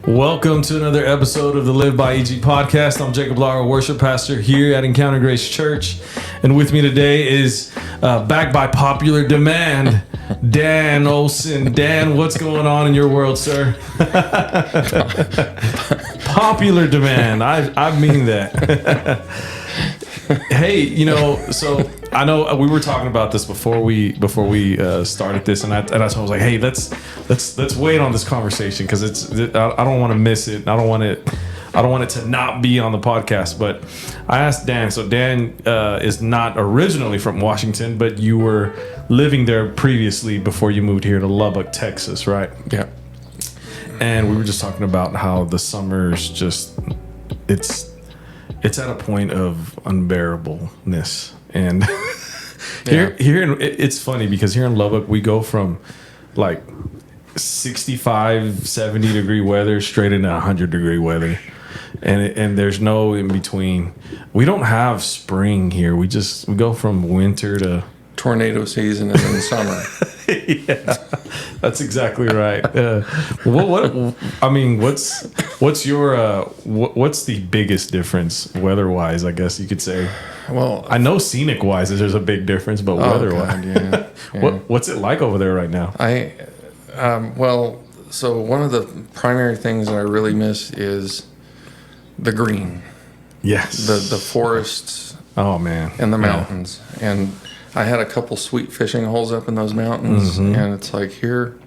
Welcome to another episode of the Live by EG podcast. I'm Jacob Lara, worship pastor here at Encounter Grace Church. And with me today is, back by popular demand, Dan Olson. Dan, what's going on in your world, sir? Popular demand. I mean that. Hey, so I know we were talking about this before we started this, and I was like, hey, let's wait on this conversation because I don't want to miss it. I don't want it to not be on the podcast. But I asked Dan. So Dan is not originally from Washington, but you were living there previously before you moved here to Lubbock, Texas, right? Yeah. And we were just talking about how the summers just it's at a point of unbearableness. And it's funny because here in Lubbock, we go from like 65, 70 degree weather straight into 100 degree weather. And there's no in between. We don't have spring here. We go from winter to tornado season and then summer. Yeah, that's exactly right. What's the biggest difference weather-wise? I guess you could say. Well, I know scenic-wise, there's a big difference, but weather-wise, yeah. What's it like over there right now? So one of the primary things that I really miss is the green. Yes. The forests. Oh man. And the mountains. And I had a couple sweet fishing holes up in those mountains, and it's like here.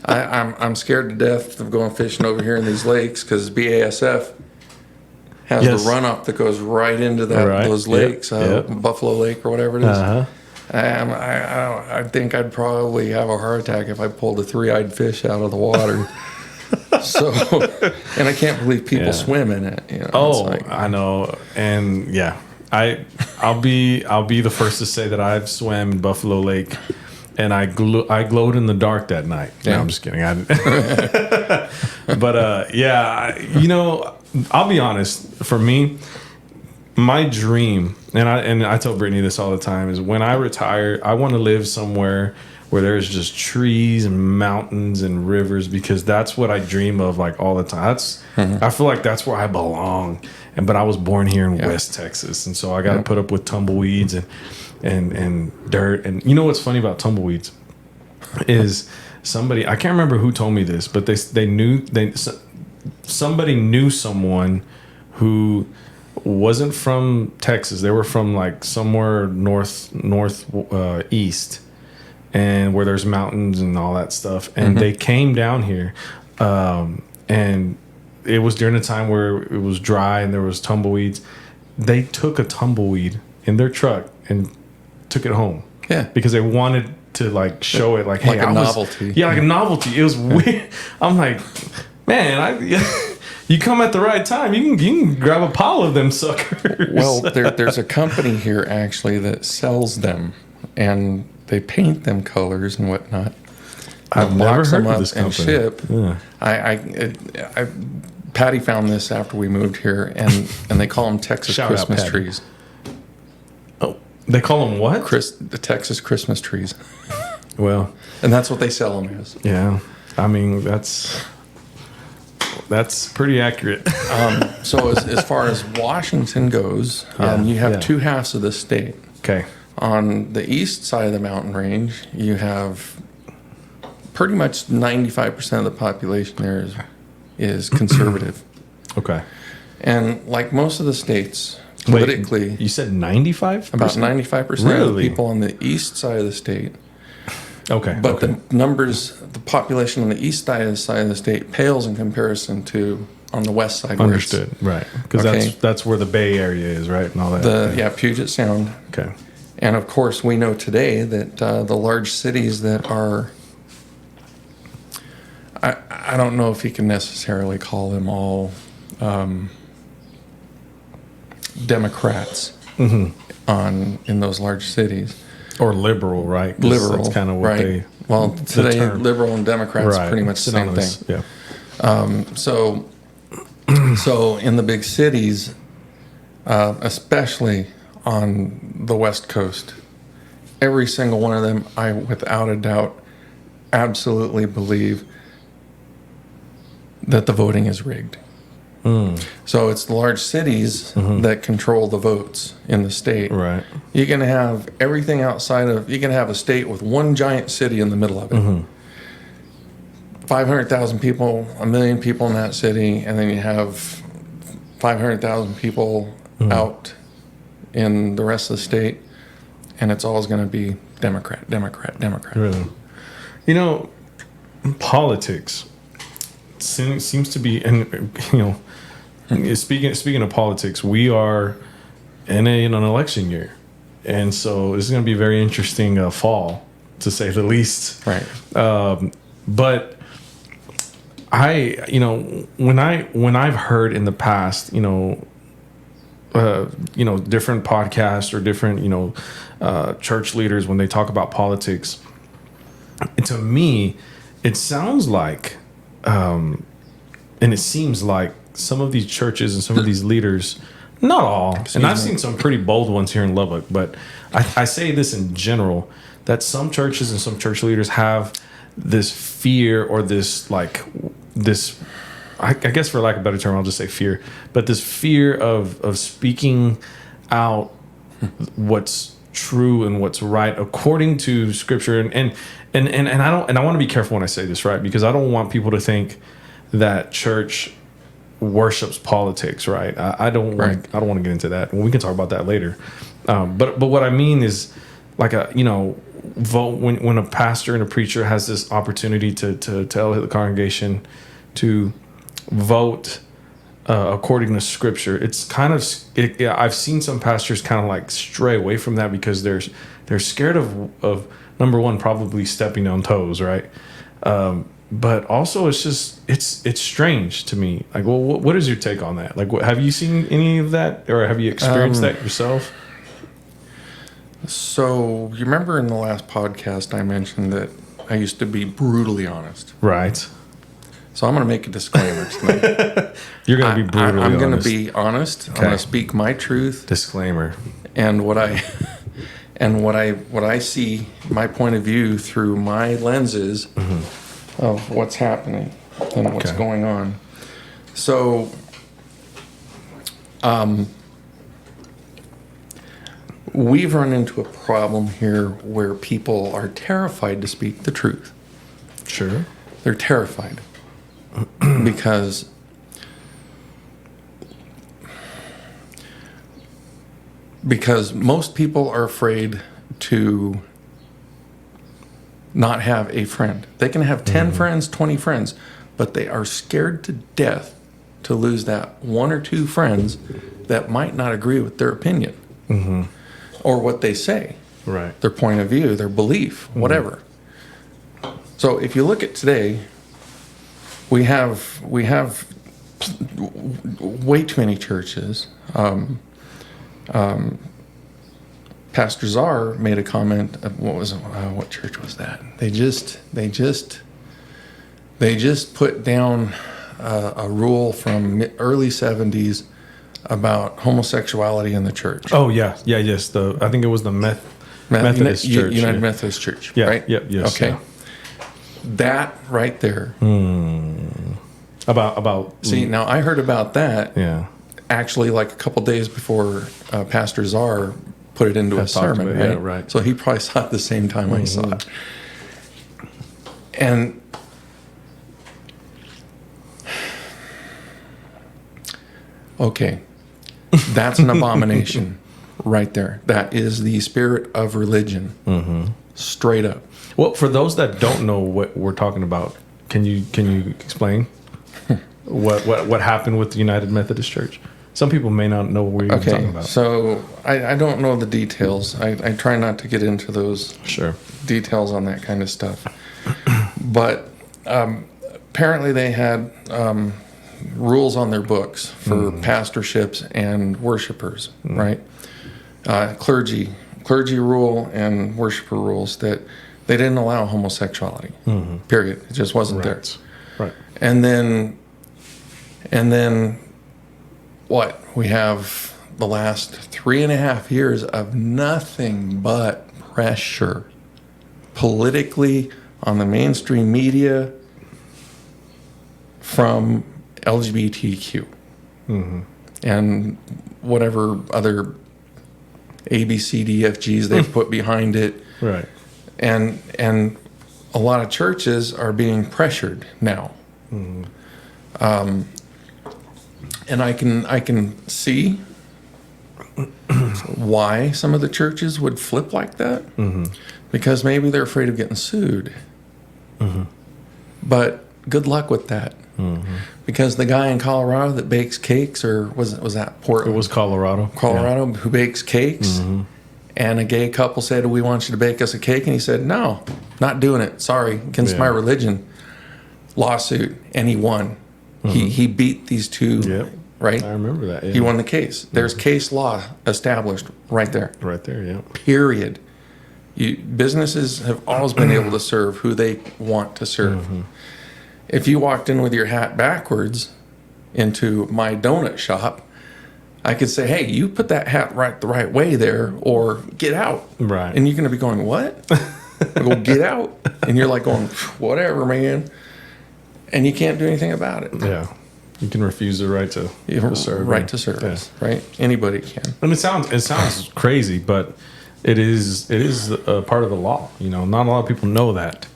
I'm scared to death of going fishing over here in these lakes because BASF has the runoff that goes right into those lakes, Buffalo Lake or whatever it is. Uh-huh. I think I'd probably have a heart attack if I pulled a three-eyed fish out of the water. So, and I can't believe people swim in it. I know, and yeah. I'll be the first to say that I've swam in Buffalo Lake, and I glowed in the dark that night. Yeah. No, I'm just kidding. But I'll be honest. For me, my dream, and I tell Brittany this all the time, is when I retire, I want to live somewhere where there's just trees and mountains and rivers, because that's what I dream of like all the time. I feel like that's where I belong. But I was born here in West Texas, and so I got to put up with tumbleweeds and dirt. And you know what's funny about tumbleweeds is somebody, I can't remember who told me this, but somebody knew someone who wasn't from Texas. They were from like somewhere northeast, and where there's mountains and all that stuff. And they came down here, and it was during a time where it was dry and there was tumbleweeds. They took a tumbleweed in their truck and took it home. Yeah. Because they wanted to like show it like, hey, like a novelty. Yeah, like a novelty. It was weird. I'm like, man, you come at the right time. You can grab a pile of them suckers. Well, there's a company here actually that sells them, and they paint them colors and whatnot. I've never heard of this company. And ship. Yeah. Patty found this after we moved here, and they call them Texas Christmas trees. Oh, they call them what? The Texas Christmas trees. Well, and that's what they sell them as. Yeah, I mean that's pretty accurate. So as far as Washington goes, you have two halves of the state. Okay. On the east side of the mountain range, you have pretty much 95% of the population there is conservative. Okay. And like most of the states, politically... Wait, you said 95%? About 95% of the people on the east side of the state. Okay. But the population on the east side of the state pales in comparison to on the west side. Understood. Right. Because that's where the Bay Area is, right? And all that. Puget Sound. Okay. And of course, we know today that the large cities that are... I don't know if you can necessarily call them all Democrats in those large cities. Or liberal, right? Liberal. That's kind of what they... Well, today, liberal and Democrats are pretty much the same thing. Yeah. So in the big cities, especially on the West Coast, every single one of them, I without a doubt absolutely believe that the voting is rigged. So it's the large cities that control the votes in the state. Right. You can have everything outside of, you can have a state with one giant city in the middle of it. 500,000 people, 1 million people in that city, and then you have 500,000 people out in the rest of the state, and it's always going to be Democrat, Democrat, Democrat. Really? You know, politics seems to be, and you know, speaking of politics, we are in an election year, and so this is going to be a very interesting fall, to say the least. Right. But when I've heard in the past, different podcasts or different church leaders, when they talk about politics, to me, it sounds like, and it seems like some of these churches and some of these leaders, not all, and I've seen some pretty bold ones here in Lubbock, but I say this in general, that some churches and some church leaders have this fear, or this, I guess for lack of a better term, I'll just say fear, but this fear of speaking out what's true and what's right according to Scripture, and I want to be careful when I say this, right? Because I don't want people to think that church worships politics, right? I don't want to get into that. We can talk about that later. But what I mean is, like vote when a pastor and a preacher has this opportunity to tell the congregation to vote according to Scripture. It's kind of I've seen some pastors kind of like stray away from that because they're scared of number one, probably stepping on toes, right? But also it's strange to me. Like, well, what is your take on that? Like, have you seen any of that, or have you experienced that yourself? So you remember in the last podcast I mentioned that I used to be brutally honest. Right. So I'm going to make a disclaimer tonight. You're going to be brutally honest. I'm going to be honest. Okay. I'm going to speak my truth. Disclaimer. And what I see, my point of view through my lenses of what's happening and what's going on. So, we've run into a problem here where people are terrified to speak the truth. Sure. They're terrified because most people are afraid to not have a friend. They can have 10 friends, 20 friends, but they are scared to death to lose that one or two friends that might not agree with their opinion or what they say, right? Their point of view, their belief, whatever. So if you look at today, we have way too many churches. Pastor Czar made a comment of what church was that? They just put down a rule from early 70s about homosexuality in the church. Oh yes. I think it was the Methodist Church, United Methodist Church. Yeah. Right. Yep. Yes. Okay. Yeah. That right there. About. See, now I heard about that. Yeah. Actually, like a couple days before Pastor Czar put it into a sermon, right? Yeah, right. So he probably saw it the same time I saw it. And okay, that's an abomination right there. That is the spirit of religion, straight up. Well, for those that don't know what we're talking about, can you explain what happened with the United Methodist Church? Some people may not know what we're talking about. So I don't know the details. I try not to get into those details on that kind of stuff. But apparently they had rules on their books for pastorships and worshipers, right? Clergy rule and worshiper rules that they didn't allow homosexuality, period. It just wasn't there. Right. And then what? We have the last 3.5 years of nothing but pressure politically on the mainstream media from LGBTQ and whatever other A, B, C, D, F, G's they've put behind it. Right. And a lot of churches are being pressured now. And I can see why some of the churches would flip like that, because maybe they're afraid of getting sued. But good luck with that, because the guy in Colorado that bakes cakes, or was that Portland? It was Colorado, who bakes cakes, and a gay couple said, "We want you to bake us a cake," and he said, "No, not doing it. Sorry, against my religion." Lawsuit, and he won. He beat these two. Yep. Right? I remember that. Yeah. He won the case. There's case law established right there. Right there, yeah. Period. Businesses have always been able to serve who they want to serve. If you walked in with your hat backwards into my donut shop, I could say, "Hey, you put that hat the right way there, or get out." Right. And you're going to be going, "What?" I go, "Get out." And you're like going, "Whatever, man." And you can't do anything about it. Yeah. You can refuse the right to serve. Right to service, right? Anybody can. And it sounds crazy, but it is a part of the law. You know, not a lot of people know that.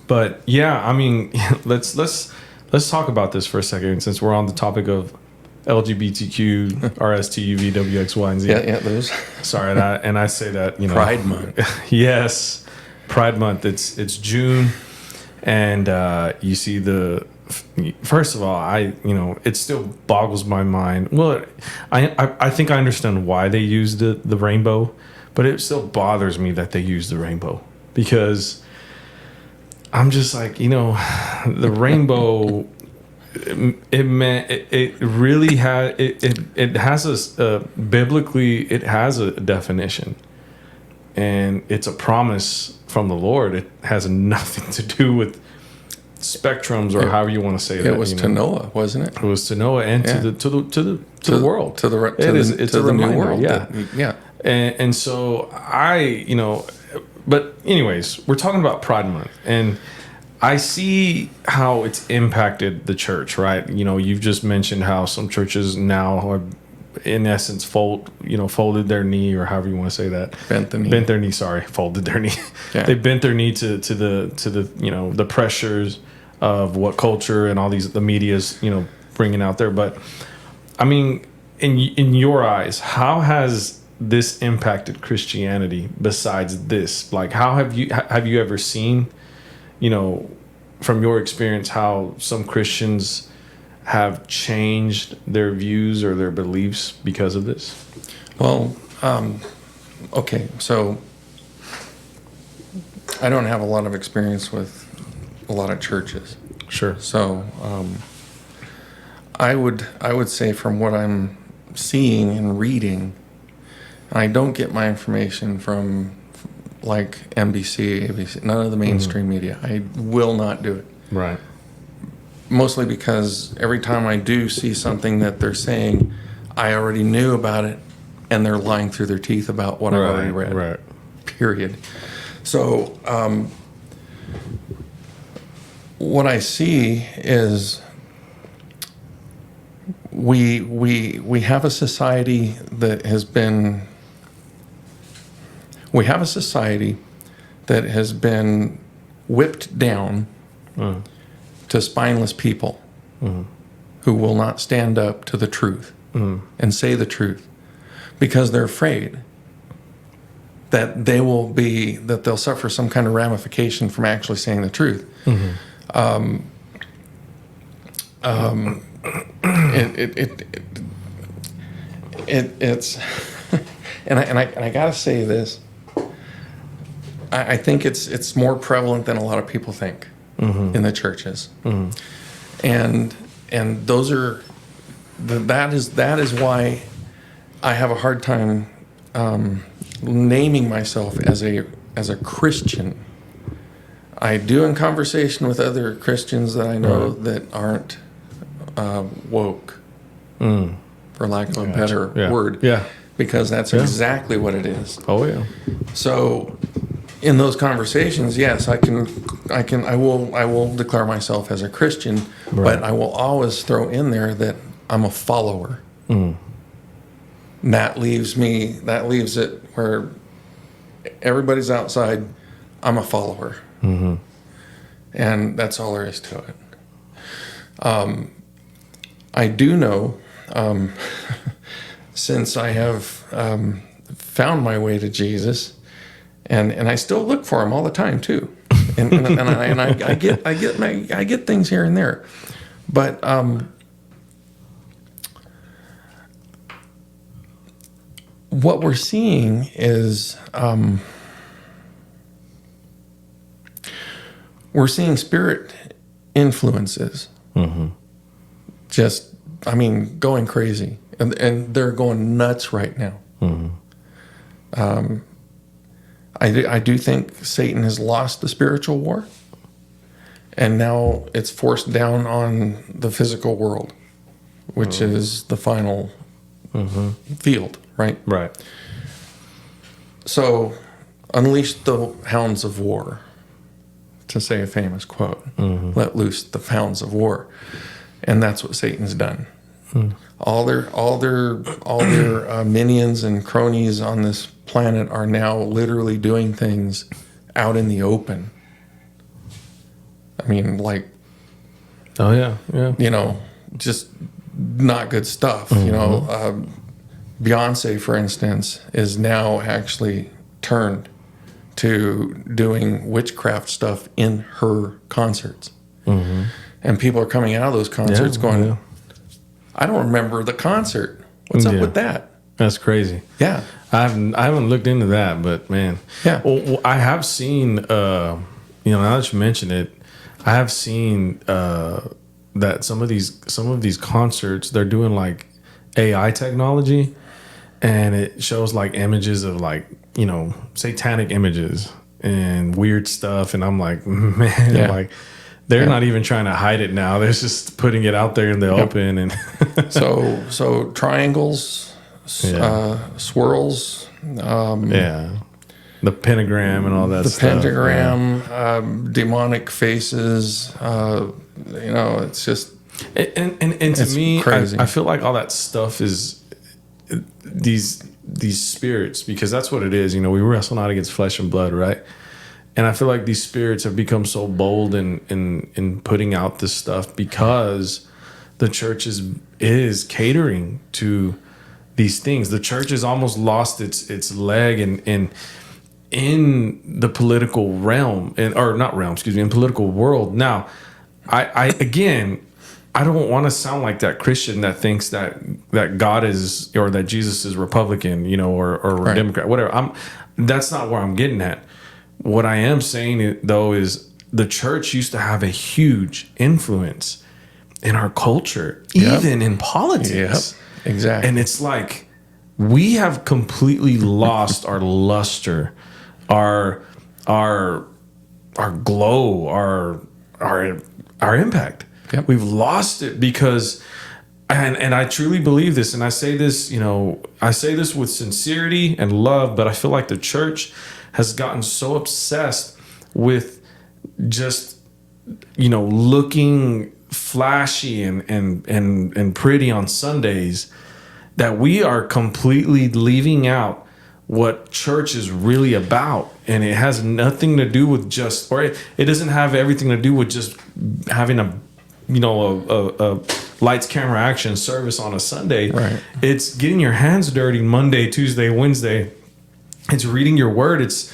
But yeah, I mean, let's talk about this for a second, since we're on the topic of LGBTQ, RSTUV, WX, Y, and Z. Yeah, those. Sorry, and I say that, you know, Pride Month. Yes, Pride Month. It's June, and you see the. First of all, it still boggles my mind. Well, I think I understand why they use the rainbow, but it still bothers me that they use the rainbow, because I'm just like, the rainbow. It really has it has biblically, it has a definition, and it's a promise from the Lord. It has nothing to do with spectrums, or however you want to say that. It was to Noah, wasn't it? It was to Noah and to the world, it's a reminder, new world. Yeah. And so but anyways, we're talking about Pride Month, and I see how it's impacted the church, right? You've just mentioned how some churches now are, in essence, folded their knee, or however you want to say that. Bent their knee. Sorry, folded their knee. Yeah. They bent their knee to the the pressures of what culture and all the media's bringing out there. But I mean, in your eyes, how has this impacted Christianity besides this? Like, how have you ever seen, from your experience, how some Christians have changed their views or their beliefs because of this? Well, okay, so I don't have a lot of experience with a lot of churches. Sure. So I would say, from what I'm seeing and reading, I don't get my information from like NBC, ABC, none of the mainstream media. I will not do it. Right. Mostly because every time I do see something that they're saying, I already knew about it, and they're lying through their teeth about what I already read. Right. Period. So what I see is we have a society that has been whipped down to spineless people who will not stand up to the truth and say the truth, because they're afraid that they'll suffer some kind of ramification from actually saying the truth. It's and I gotta say this. I think it's more prevalent than a lot of people think in the churches, and that is why I have a hard time naming myself as a Christian. I do in conversation with other Christians that I know that aren't woke, for lack of a better word. Yeah. Because that's exactly what it is. Oh, yeah. So, in those conversations, yes, I will declare myself as a Christian, but I will always throw in there that I'm a follower. And that leaves it where everybody's outside. I'm a follower. And that's all there is to it. I do know, since I have found my way to Jesus, and I still look for him all the time too, and I get things here and there, but what we're seeing is we're seeing spirit influences. Just, going crazy. And they're going nuts right now. I do think Satan has lost the spiritual war. And now it's forced down on the physical world, which is the final field, right? Right. So, unleash the hounds of war, to say a famous quote. Let loose the hounds of war. And that's what Satan's done. All their minions and cronies on this planet are now literally doing things out in the open. Oh yeah. Just not good stuff. Beyonce, for instance, is now actually turned to doing witchcraft stuff in her concerts. And people are coming out of those concerts going, I don't remember the concert. What's up with that? That's crazy. Yeah. I haven't looked into that, but man. Yeah. Well, I have seen, now that you mention it, I have seen that some of these concerts, they're doing like AI technology, and it shows like images of like, satanic images and weird stuff. And I'm like, man, like, they're not even trying to hide it now. They're just putting it out there in the open. And so triangles, swirls, the pentagram and all that stuff. The pentagram, demonic faces. It's just and to me, crazy. I feel like all that stuff is these spirits, because that's what it is. We wrestle not against flesh and blood, right? And I feel like these spirits have become so bold in putting out this stuff because the church is catering to these things. The church has almost lost its leg in the political realm, in political world. Now, I don't want to sound like that Christian that thinks that God is, or that Jesus is Republican, or Democrat, whatever. That's not where I'm getting at. What I am saying, though, is the church used to have a huge influence in our culture, even in politics. Yep, exactly. And it's like we have completely lost our luster, our glow, our impact. Yep. We've lost it because, and I truly believe this, and I say this, I say this with sincerity and love, but I feel like the church has gotten so obsessed with just, looking flashy and pretty on Sundays that we are completely leaving out what church is really about. And it has nothing to do with just, or it doesn't have everything to do with just having a lights, camera, action service on a Sunday. Right. It's getting your hands dirty Monday, Tuesday, Wednesday. It's reading your word. It's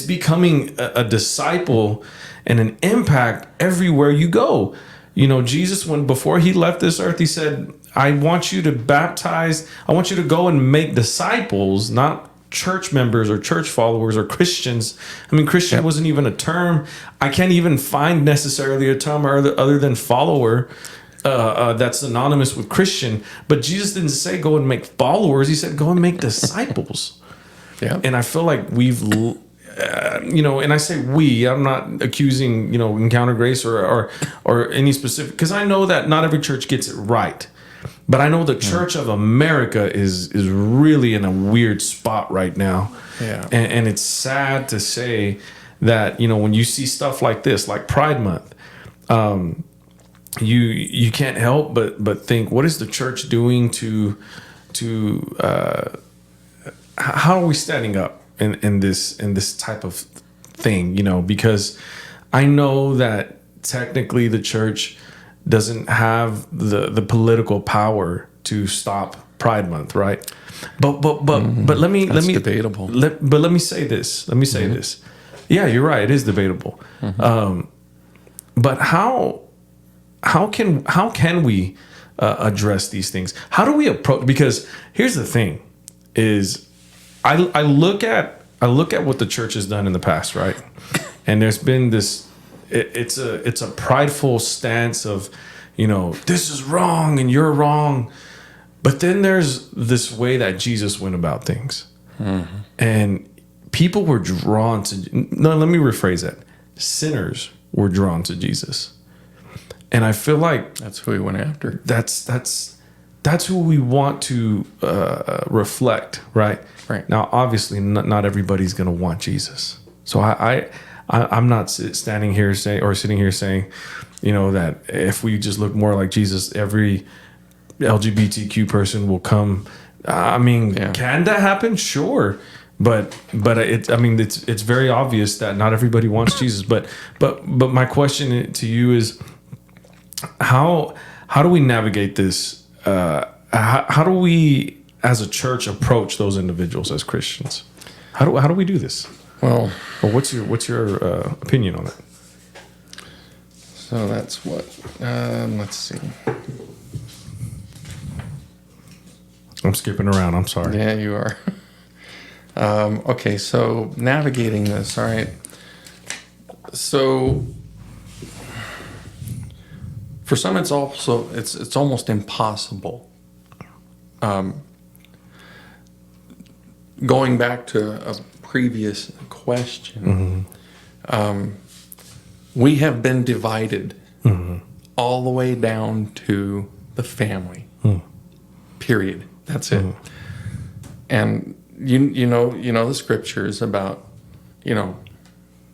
becoming a disciple and an impact everywhere you go. Jesus, before he left this earth, he said, I want you to baptize. I want you to go and make disciples, not church members or church followers or Christians. Christian wasn't even a term. I can't even find necessarily a term other than follower that's synonymous with Christian. But Jesus didn't say go and make followers. He said go and make disciples. Yeah. And I feel like we've, and I say we, I'm not accusing, Encounter Grace or any specific, because I know that not every church gets it right. But I know the Church of America is really in a weird spot right now. Yeah. And it's sad to say that, when you see stuff like this, like Pride Month, you can't help but think, what is the church doing to how are we standing up in this type of thing? Because I know that technically the church doesn't have the political power to stop Pride Month, right? But let me debatable. But let me say this. This. Yeah, you're right. It is debatable. But how can we address these things? How do we approach? Because here's the thing: is I look at what the church has done in the past, right? And there's been this. It's a prideful stance of, this is wrong and you're wrong. But then there's this way that Jesus went about things. And people were drawn to, no, let me rephrase that. Sinners were drawn to Jesus. And I feel like that's who he went after. That's who we want to reflect, right? Right. Now, obviously, not everybody's going to want Jesus. So I'm not sitting here saying, that if we just look more like Jesus, every LGBTQ person will come. Can that happen? Sure. But it's very obvious that not everybody wants Jesus. But my question to you is, how do we navigate this? How do we, as a church, approach those individuals as Christians? How do we do this? Well, what's your opinion on it? So that's what. Let's see. I'm skipping around. I'm sorry. Yeah, you are. Okay, so navigating this. All right. So for some, it's almost impossible. Going back to a previous question, we have been divided all the way down to the family. Period. That's it. And you know the scriptures about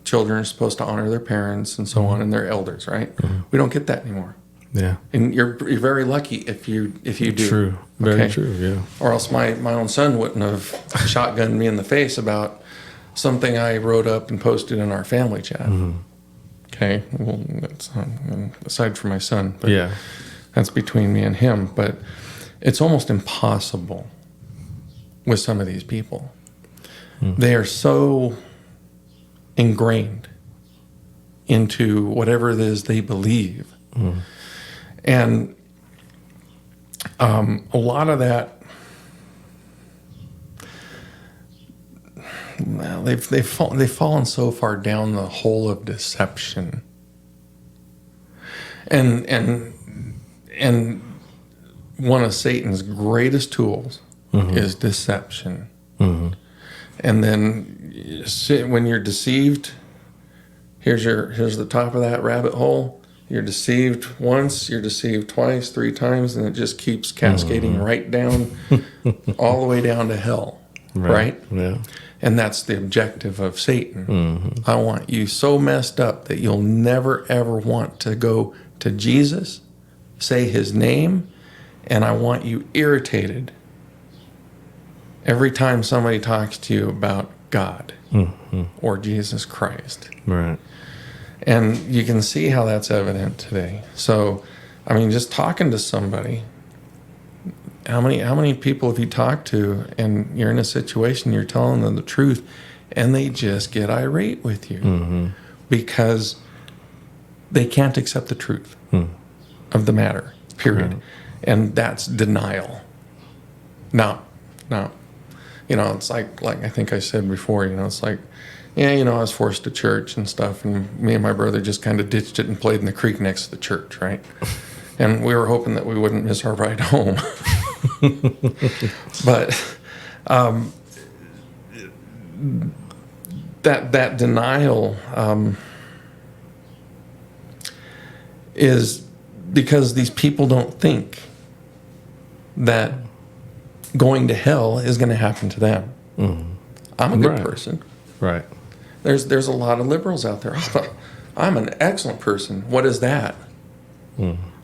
children are supposed to honor their parents and so on and their elders, right? We don't get that anymore. Yeah. And you're very lucky if you do. True. Very true. Yeah. Or else my own son wouldn't have shotgunned me in the face about something I wrote up and posted in our family chat. Okay. Well, that's aside from my son. But yeah. That's between me and him. But it's almost impossible with some of these people. They are so ingrained into whatever it is they believe. And a lot of that, well, they've fallen so far down the hole of deception. And one of Satan's greatest tools is deception. And then when you're deceived, here's the top of that rabbit hole. You're deceived once, you're deceived twice, 3 times, and it just keeps cascading right down, all the way down to hell, right? Yeah. And that's the objective of Satan. I want you so messed up that you'll never, ever want to go to Jesus, say his name, and I want you irritated every time somebody talks to you about God or Jesus Christ. Right. And you can see how that's evident today. So, just talking to somebody, how many people have you talked to and you're in a situation, you're telling them the truth, and they just get irate with you because they can't accept the truth of the matter, period. And that's denial. No. It's like I think I said before, it's like, I was forced to church and stuff, and me and my brother just kind of ditched it and played in the creek next to the church, right? And we were hoping that we wouldn't miss our ride home. But that denial is because these people don't think that going to hell is going to happen to them. I'm a good person. Right. There's a lot of liberals out there. I'm an excellent person. What is that?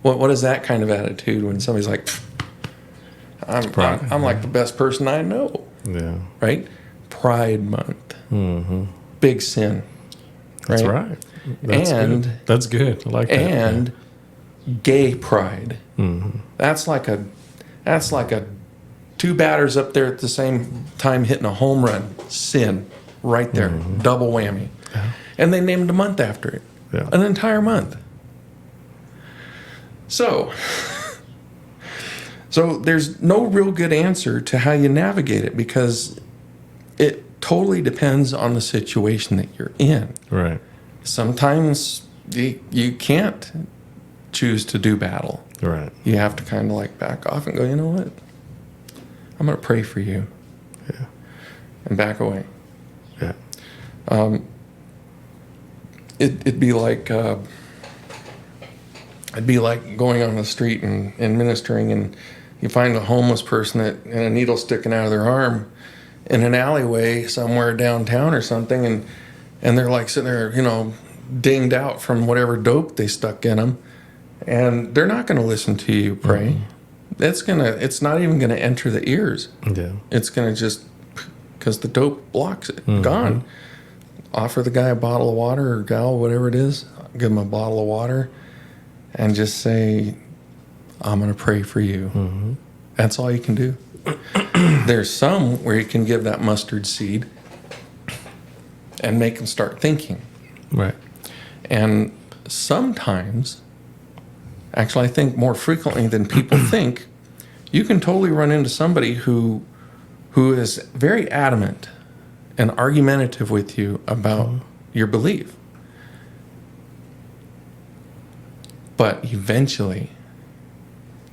What is that kind of attitude when somebody's like, I'm like the best person I know? Yeah. Right? Pride Month. Big sin. That's right. That's good. That's good. I like that. And gay pride. That's like a two batters up there at the same time hitting a home run. Sin. Right there. Double whammy. Yeah. And they named a month after it. Yeah. An entire month. So there's no real good answer to how you navigate it, because it totally depends on the situation that you're in. Right. Sometimes you can't choose to do battle. Right. You have to kind of like back off and go, you know what? I'm going to pray for you. Yeah. And back away. Yeah. It'd be like going on the street and ministering, and you find a homeless person and a needle sticking out of their arm in an alleyway somewhere downtown or something, and they're like sitting there, dinged out from whatever dope they stuck in them, and they're not going to listen to you pray. It's not even going to enter the ears. Yeah. It's going to just, because the dope blocks it. Gone. Offer the guy a bottle of water, or gal, whatever it is, give him a bottle of water, and just say, I'm going to pray for you. That's all you can do. There's some where you can give that mustard seed and make them start thinking. Right. And sometimes, actually I think more frequently than people think, you can totally run into somebody who is very adamant and argumentative with you about your belief. But eventually,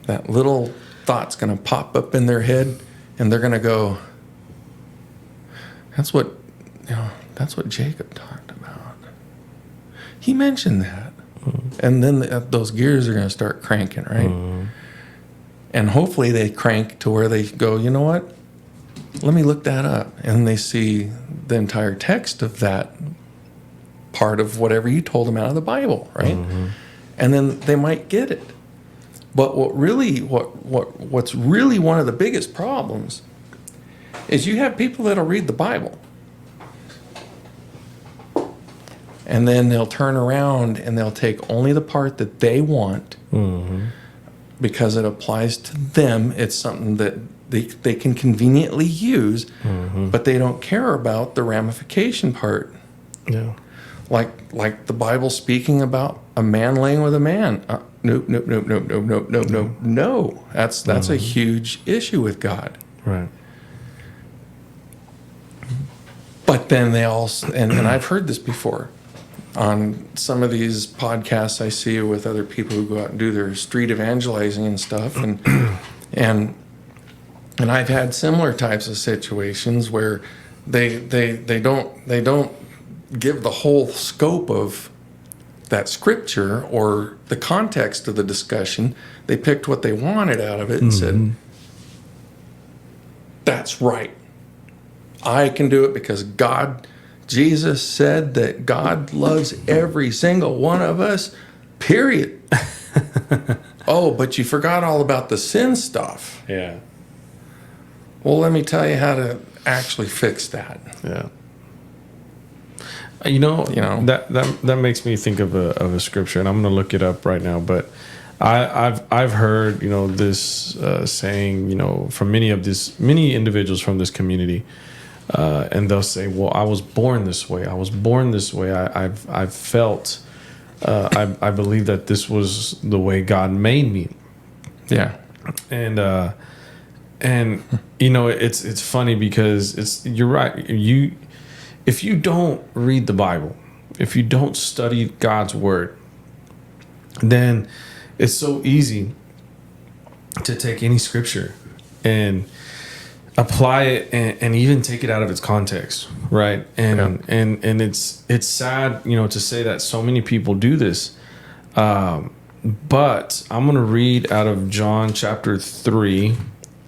that little thought's going to pop up in their head, and they're going to go, that's what Jacob talked about. He mentioned that. And then those gears are going to start cranking, right? And hopefully they crank to where they go, you know what? Let me look that up. And they see the entire text of that part of whatever you told them out of the Bible, right? And then they might get it. But what's really one of the biggest problems is you have people that'll read the Bible, and then they'll turn around and they'll take only the part that they want because it applies to them. It's something that they can conveniently use, but they don't care about the ramification part. Yeah. Like the Bible speaking about a man laying with a man. Nope. No. That's a huge issue with God. Right. But then they also, and I've heard this before on some of these podcasts I see with other people who go out and do their street evangelizing and stuff, and I've had similar types of situations where they don't give the whole scope of that scripture or the context of the discussion. They picked what they wanted out of it and said, that's right. I can do it because Jesus said that God loves every single one of us, period. Oh, but you forgot all about the sin stuff. Yeah. Well, let me tell you how to actually fix that. Yeah. That makes me think of a scripture, and I'm going to look it up right now. But I've heard this saying from many individuals from this community, and they'll say, "Well, I was born this way. I've felt. I believe that this was the way God made me." Yeah, and it's funny because you're right. If you don't read the Bible, if you don't study God's word, then it's so easy to take any scripture and apply it and even take it out of its context, right? And it's sad, to say that so many people do this. But I'm going to read out of John chapter 3,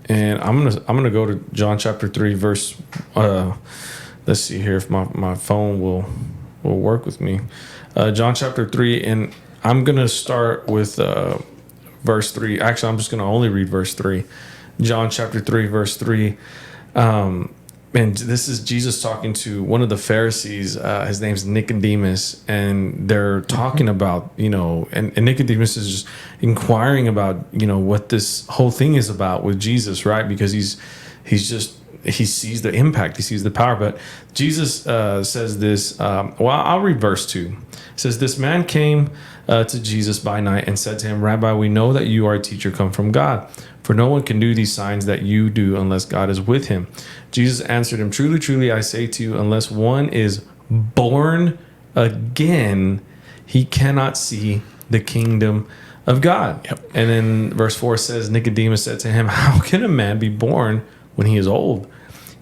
And I'm gonna go to John chapter 3 verse. Let's see here if my phone will work with me. John chapter 3, and I'm gonna start with verse 3. Actually, I'm just gonna only read verse 3. John chapter 3 verse 3. And this is Jesus talking to one of the Pharisees. His name's Nicodemus, and they're talking about, and Nicodemus is just inquiring about, what this whole thing is about with Jesus, right? Because he sees the impact, he sees the power. But Jesus says this. I'll read verse 2. It says, "This man came to Jesus by night and said to him, 'Rabbi, we know that you are a teacher come from God. For no one can do these signs that you do unless God is with him.' Jesus answered him, 'Truly, truly, I say to you, unless one is born again, he cannot see the kingdom of God.'" Yep. And then verse 4 says, "Nicodemus said to him, 'How can a man be born when he is old?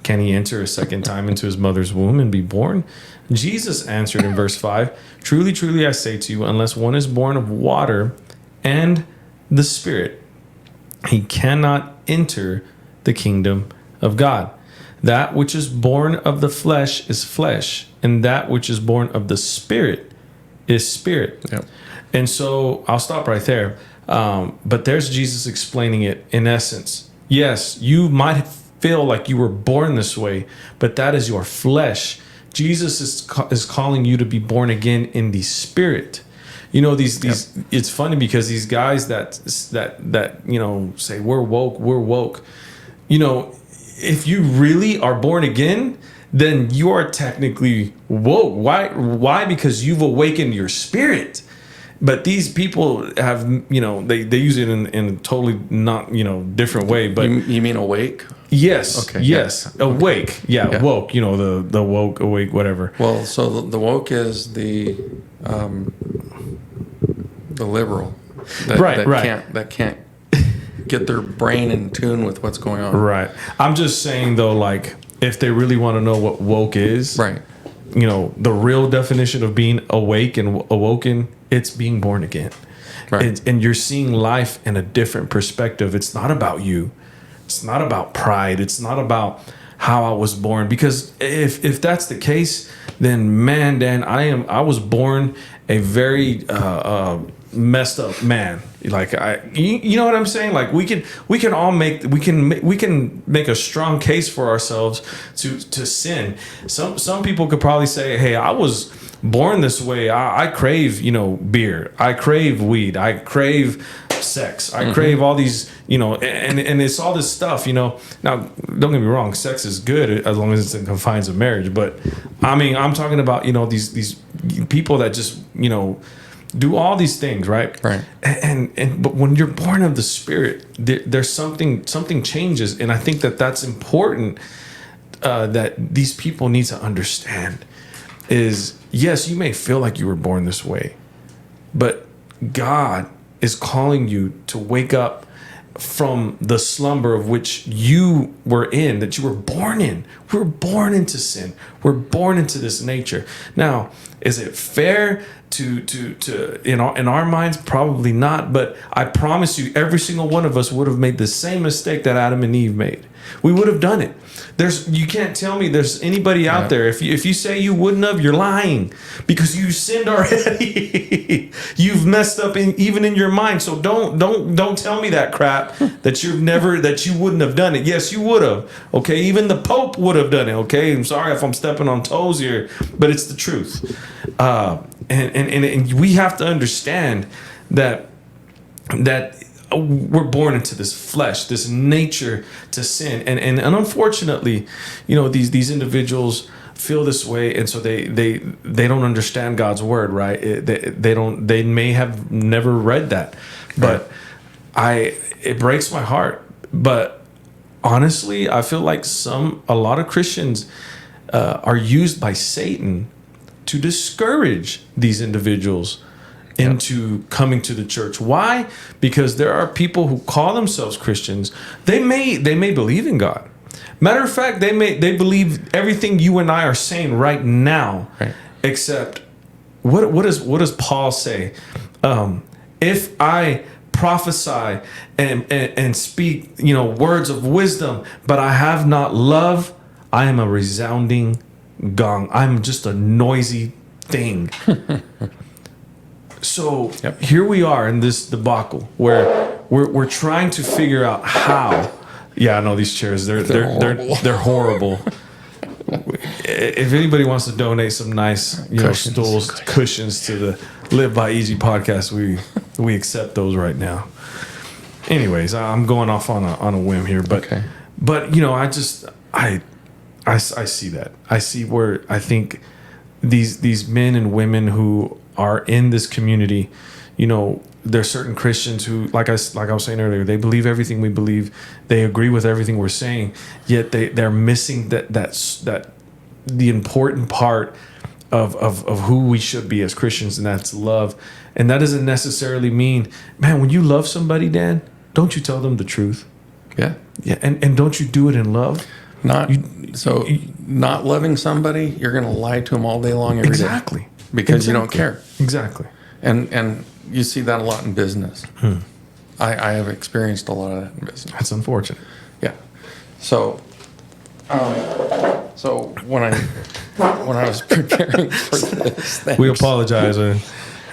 Can he enter a second time into his mother's womb and be born?' Jesus answered in verse 5, 'Truly, truly, I say to you, unless one is born of water and the Spirit, he cannot enter the kingdom of God. That which is born of the flesh is flesh, and that which is born of the Spirit is spirit.'" Yep. And so I'll stop right there. But there's Jesus explaining it in essence. Yes, you might feel like you were born this way, but that is your flesh. Jesus is calling you to be born again in the Spirit. These it's funny because these guys that say we're woke. If you really are born again, then you are technically woke. Why? Because you've awakened your spirit. But these people have, they use it in a totally not, different way. But you mean awake? Yes. Okay. Yes. Yeah. Awake. Yeah. Woke. The woke, awake, whatever. Well, so the woke is the liberal. That can't get their brain in tune with what's going on. Right. I'm just saying though, like if they really want to know what woke is, right? The real definition of being awake and awoken, it's being born again. Right. And you're seeing life in a different perspective. It's not about you. It's not about pride. It's not about how I was born. Because if that's the case, then man, Dan, I was born a very messed up man. Like you know what I'm saying? Like we can all make a strong case for ourselves to sin. Some people could probably say, "Hey, I was born this way. I crave, beer. I crave weed. I crave sex. I crave all these, and it's all this stuff, Now, don't get me wrong, sex is good as long as it's in confines of marriage. But I mean, I'm talking about, these people that just, do all these things, right? Right. But when you're born of the Spirit, there's something changes, and I think that's important. That these people need to understand is, yes, you may feel like you were born this way, but God is calling you to wake up from the slumber of which you were in, that you were born in. We're born into sin. We're born into this nature. Now, is it fair to in our minds? Probably not, but I promise you, every single one of us would have made the same mistake that Adam and Eve made. We would have done it. You can't tell me there's anybody out there. If you say you wouldn't have, you're lying, because you sinned already. You've messed up even in your mind. So don't tell me that crap that you wouldn't have done it. Yes, you would have. Okay, even the Pope would have done it. Okay, I'm sorry if I'm stepping on toes here, but it's the truth. And we have to understand that we're born into this flesh, this nature to sin, and unfortunately, these individuals feel this way, and so they don't understand God's word, right? They may have never read that, but it breaks my heart. But honestly, I feel like a lot of Christians are used by Satan to discourage these individuals into coming to the church. Why? Because there are people who call themselves Christians. They may believe in God. Matter of fact, they believe everything you and I are saying right now. Right. Except what does Paul say? If I prophesy and speak, words of wisdom, but I have not love, I am a resounding gong. I'm just a noisy thing. So here we are in this debacle where we're trying to figure out how. Yeah, I know these chairs. They're horrible. If anybody wants to donate some nice, cushions to the Live by Easy podcast, we accept those right now. Anyways, I'm going off on a whim here, but I see that. I see where I think these men and women who are in this community, there's certain Christians who, like I was saying earlier, they believe everything we believe. They agree with everything we're saying, yet they're missing that the important part of who we should be as Christians, and that's love. And that doesn't necessarily mean, man, when you love somebody, Dan, don't you tell them the truth? Yeah. Yeah, and don't you do it in love? Not loving somebody, you're going to lie to them all day long every day. Because you don't care. Exactly. And you see that a lot in business. I have experienced a lot of that in business. That's unfortunate. Yeah. So when I was preparing for this, we apologize.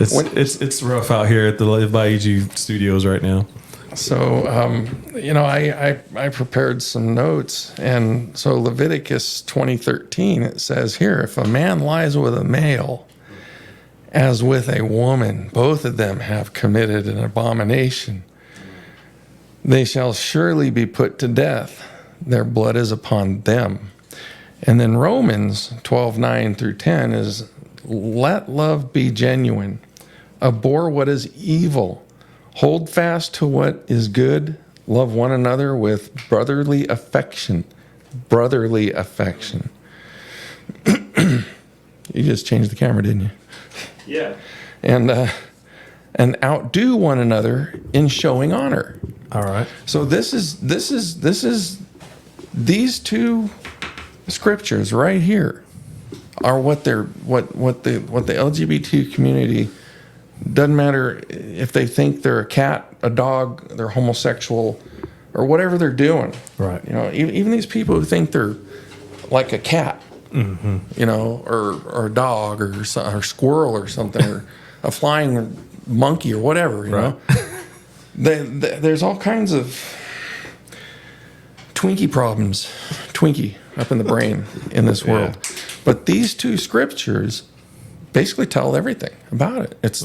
It's rough out here at the Live by EG studios right now. So I prepared some notes, and so Leviticus 20:13, it says here, if a man lies with a male as with a woman, both of them have committed an abomination. They shall surely be put to death. Their blood is upon them. And then Romans 12:9 through 10 is, let love be genuine. Abhor what is evil. Hold fast to what is good. Love one another with brotherly affection. Brotherly affection. You just changed the camera, didn't you? Yeah. And outdo one another in showing honor. All right. So this is these two scriptures right here are what the LGBT community, doesn't matter if they think they're a cat, a dog, they're homosexual, or whatever they're doing. Right. Even these people who think they're like a cat, or a dog or squirrel or something, or a flying monkey or whatever, know. There's all kinds of Twinkie up in the brain in this world. But these two scriptures basically tell everything about it. It's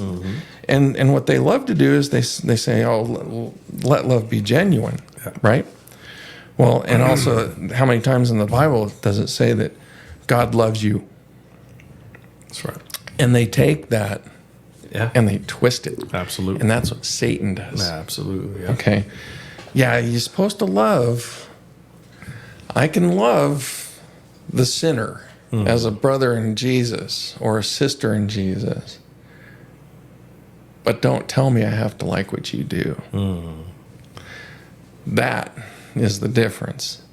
and what they love to do is they say, oh, let love be genuine, right? Well, and also, how many times in the Bible does it say that God loves you? That's right. And they take that and they twist it. Absolutely. And that's what Satan does. Absolutely. Yeah. Okay. Yeah, you're supposed to love. I can love the sinner as a brother in Jesus or a sister in Jesus. But don't tell me I have to like what you do. That is the difference.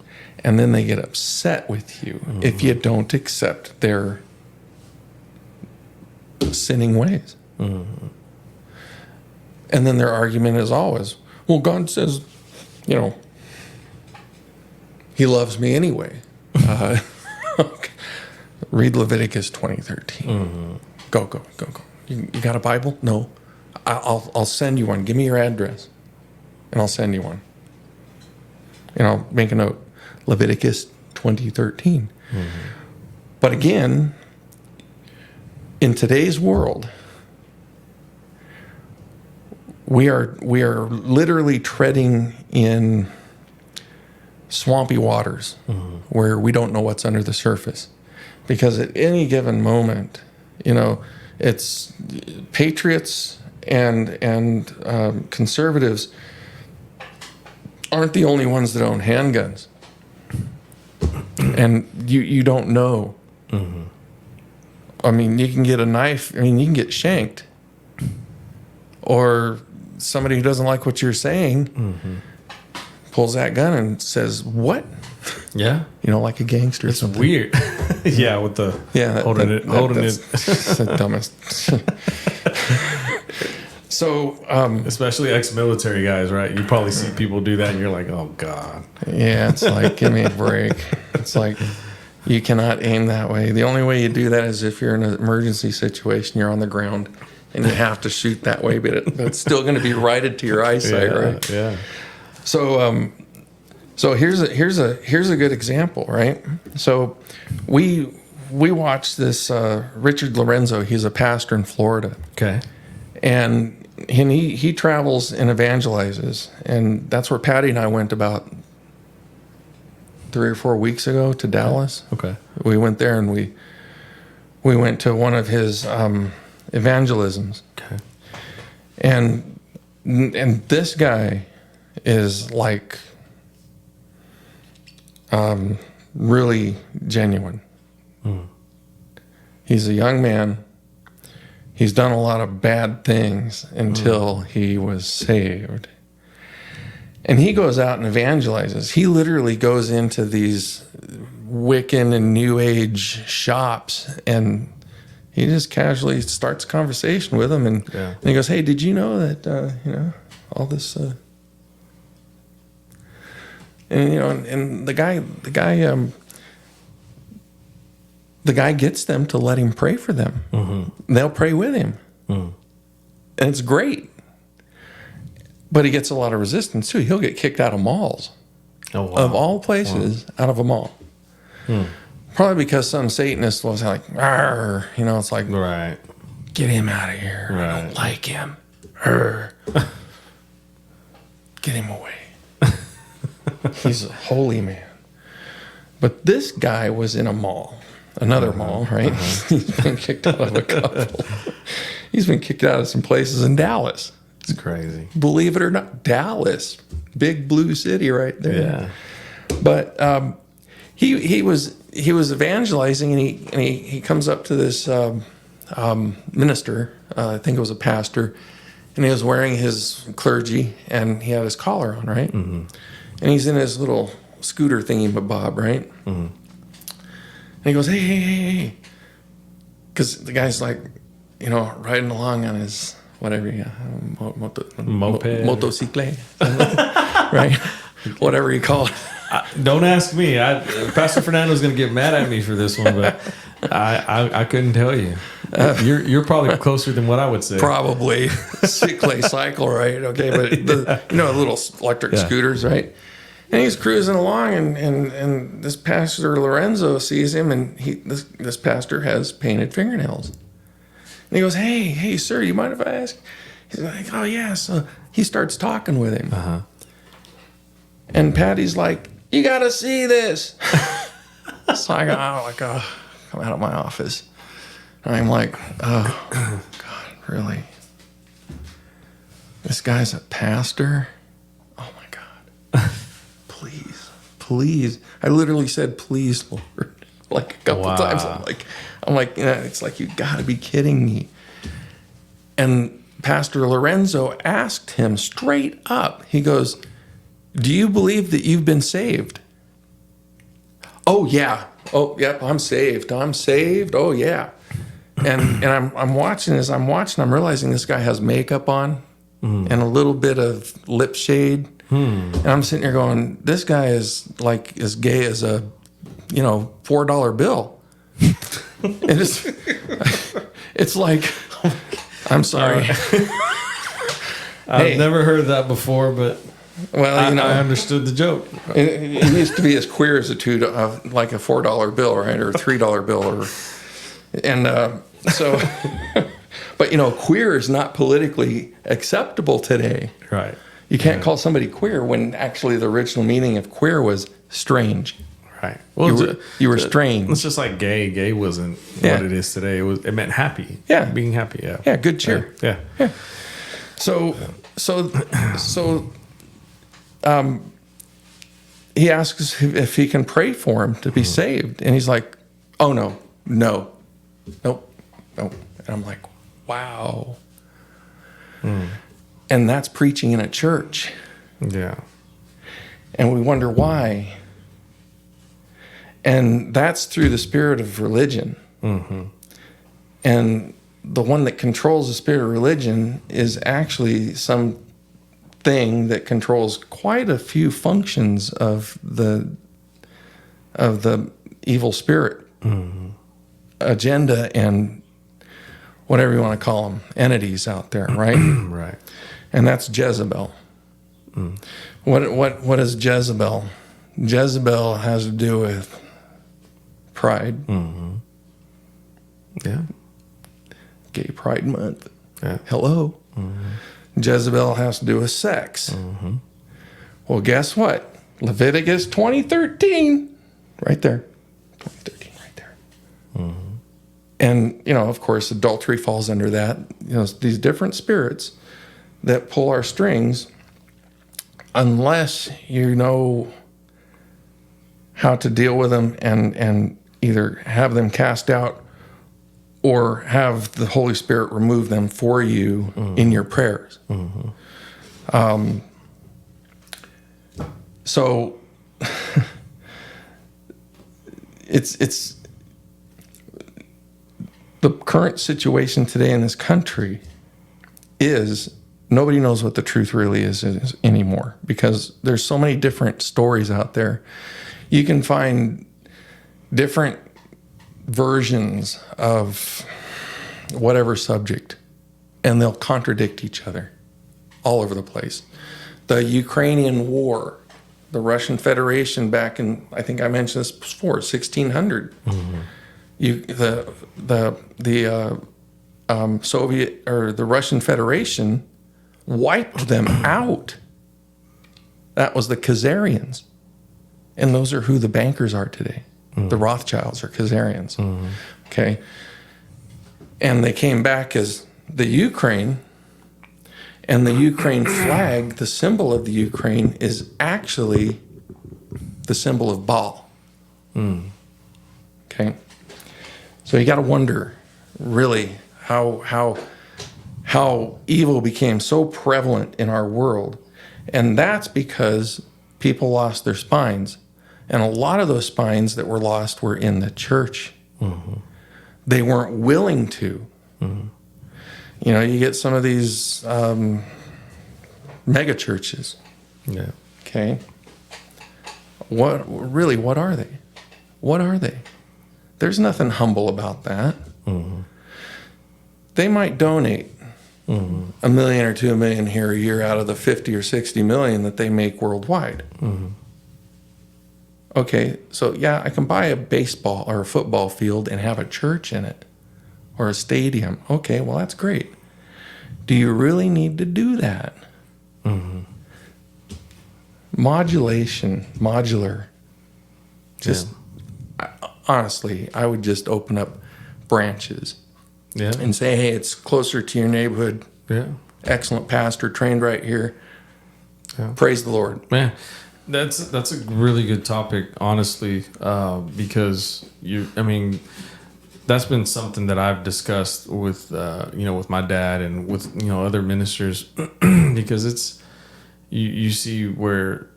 And then they get upset with you if you don't accept their sinning ways. And then their argument is always, well, God says, he loves me anyway. Read Leviticus 20:13. Go. You got a Bible? No. I'll send you one. Give me your address, and I'll send you one. And I'll make a note. Leviticus 20:13. But again, in today's world, we are literally treading in swampy waters where we don't know what's under the surface, because at any given moment, it's patriots and conservatives aren't the only ones that own handguns, and you don't know. I mean, you can get a knife. I mean, you can get shanked, or somebody who doesn't like what you're saying pulls that gun and says, "What?" Yeah, like a gangster. It's weird. Yeah, with the holding it. That's the dumbest. So, especially ex-military guys, right? You probably see people do that, and you're like, "Oh God." Yeah, it's like, give me a break. It's like you cannot aim that way. The only way you do that is if you're in an emergency situation, you're on the ground, and you have to shoot that way, but it's still going to be righted to your eyesight, right? Yeah. So, so here's a good example, right? So, we watched this Richard Lorenzo. He's a pastor in Florida. Okay. And he travels and evangelizes, and that's where Patty and I went about 3 or 4 weeks ago to Dallas. Okay. We went there and we went to one of his evangelisms. Okay. And this guy is like really genuine. He's a young man. He's done a lot of bad things until he was saved. And he goes out and evangelizes. He literally goes into these Wiccan and New Age shops, and he just casually starts a conversation with them. And he goes, "Hey, did you know that, all this..." And the guy gets them to let him pray for them. Mm-hmm. They'll pray with him. Mm. And it's great. But he gets a lot of resistance too. He'll get kicked out of malls. Oh, wow. Of all places, out of a mall. Probably because some Satanist was like, "Arr," it's like, right, get him out of here. Right. I don't like him. Arr. Get him away. He's a holy man. But this guy was in a mall. Another mall, right? He's been kicked out of a couple. He's been kicked out of some places in Dallas. It's crazy. Believe it or not, Dallas, big blue city right there. Yeah. But he was evangelizing, and he comes up to this minister. I think it was a pastor, and he was wearing his clergy, and he had his collar on, right? Mm-hmm. And he's in his little scooter thingy-mabob, right? Mm-hmm. And he goes, hey. Because the guy's like, riding along on his, whatever, moped. Motocicle. Right? Whatever you call it. Don't ask me. Pastor Fernando's going to get mad at me for this one, but I couldn't tell you. You're probably closer than what I would say. Probably. Cycle, right? Okay, but the little electric scooters, right? And he's cruising along, and this Pastor Lorenzo sees him, and this pastor has painted fingernails. And he goes, hey, sir, you mind if I ask? He's like, oh, yeah. So he starts talking with him. Uh-huh. And Patty's like, you got to see this. So I go, come out of my office. And I'm like, oh, God, really? This guy's a pastor? Oh, my God. Please. I literally said, please, Lord, like a couple times. I'm like, it's like, you got to be kidding me. And Pastor Lorenzo asked him straight up. He goes, do you believe that you've been saved? Oh, yeah. Oh, yep, I'm saved. Oh, yeah. And I'm watching this. I'm realizing this guy has makeup on and a little bit of lip shade. And I'm sitting there going, this guy is like as gay as a, $4 bill. It's like, I'm sorry. I've never heard that before, but well, I understood the joke. It used to be as queer as like a $4 bill, right, or a $3 bill, so. But queer is not politically acceptable today. Right. You can't call somebody queer when actually the original meaning of queer was strange. Right. Well, you were strange. It's just like gay. Gay wasn't what it is today. It meant happy. Yeah. Being happy. Yeah. Yeah. Good cheer. Yeah. So, he asks if he can pray for him to be saved, and he's like, "Oh no. And I'm like, wow. And that's preaching in a church. Yeah. And we wonder why. And that's through the spirit of religion. Mm-hmm. And the one that controls the spirit of religion is actually some thing that controls quite a few functions of the evil spirit agenda and whatever you want to call them, entities out there, right? Right. And that's Jezebel. What is Jezebel? Jezebel has to do with pride. Yeah. Gay Pride Month. Yeah. Hello. Jezebel has to do with sex. Well, guess what? Leviticus 20:13, right there. 20:13, right there. And, of course, adultery falls under that. These different spirits that pull our strings, unless you know how to deal with them and either have them cast out or have the Holy Spirit remove them for you in your prayers. So it's the current situation today in this country is nobody knows what the truth really is anymore, because there's so many different stories out there. You can find different versions of whatever subject, and they'll contradict each other all over the place. The Ukrainian war, the Russian Federation back in, I think I mentioned this before, 1600. The Soviet or the Russian Federation wiped them out. That was the Khazarians. And those are who the bankers are today. The Rothschilds are Khazarians. Okay. And they came back as the Ukraine. And the Ukraine flag, the symbol of the Ukraine, is actually the symbol of Baal. Okay. So you got to wonder, really, how evil became so prevalent in our world. And that's because people lost their spines. And a lot of those spines that were lost were in the church. They weren't willing to. You get some of these mega churches. Yeah. Okay. What are they? What are they? There's nothing humble about that. They might donate $1 million or $2 million here a year out of the 50 or 60 million that they make worldwide. Okay, so yeah, I can buy a baseball or a football field and have a church in it or a stadium. Okay, well, that's great. Do you really need to do that? Modular. Just honestly, I would just open up branches and say, hey, it's closer to your neighborhood. Excellent pastor, trained right here. Praise the Lord. Man, that's a really good topic, honestly, because that's been something that I've discussed with with my dad and with other ministers, because it's you see where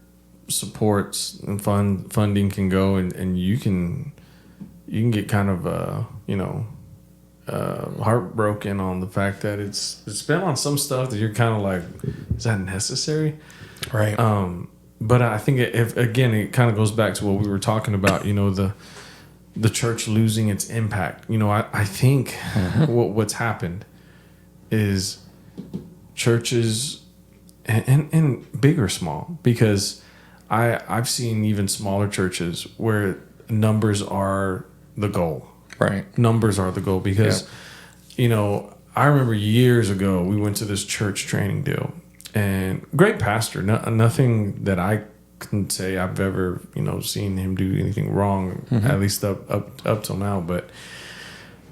supports and funding can go, and you can get kind of heartbroken on the fact that it's spent on some stuff that you're kind of like, is that necessary? Right. But I think it kind of goes back to what we were talking about, the church losing its impact. I think what's happened is churches, and big or small, because I've seen even smaller churches where numbers are the goal. Right. Numbers are the goal, because, I remember years ago we went to this church training deal, and great pastor, nothing that I can say I've ever, seen him do anything wrong, at least up till now, but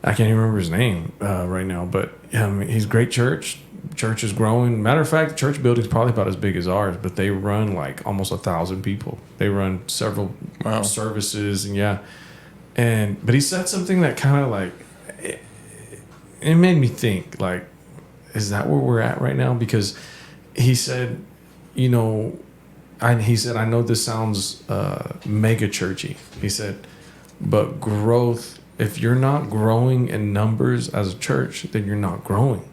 I can't even remember his name right now, but he's a great church. Church is growing. Matter of fact, the church building's probably about as big as ours, but they run like almost 1,000 people. They run several services, and but he said something that kind of like it made me think, like, is that where we're at right now? Because he said, I know this sounds mega churchy. He said, but growth if you're not growing in numbers as a church, then you're not growing.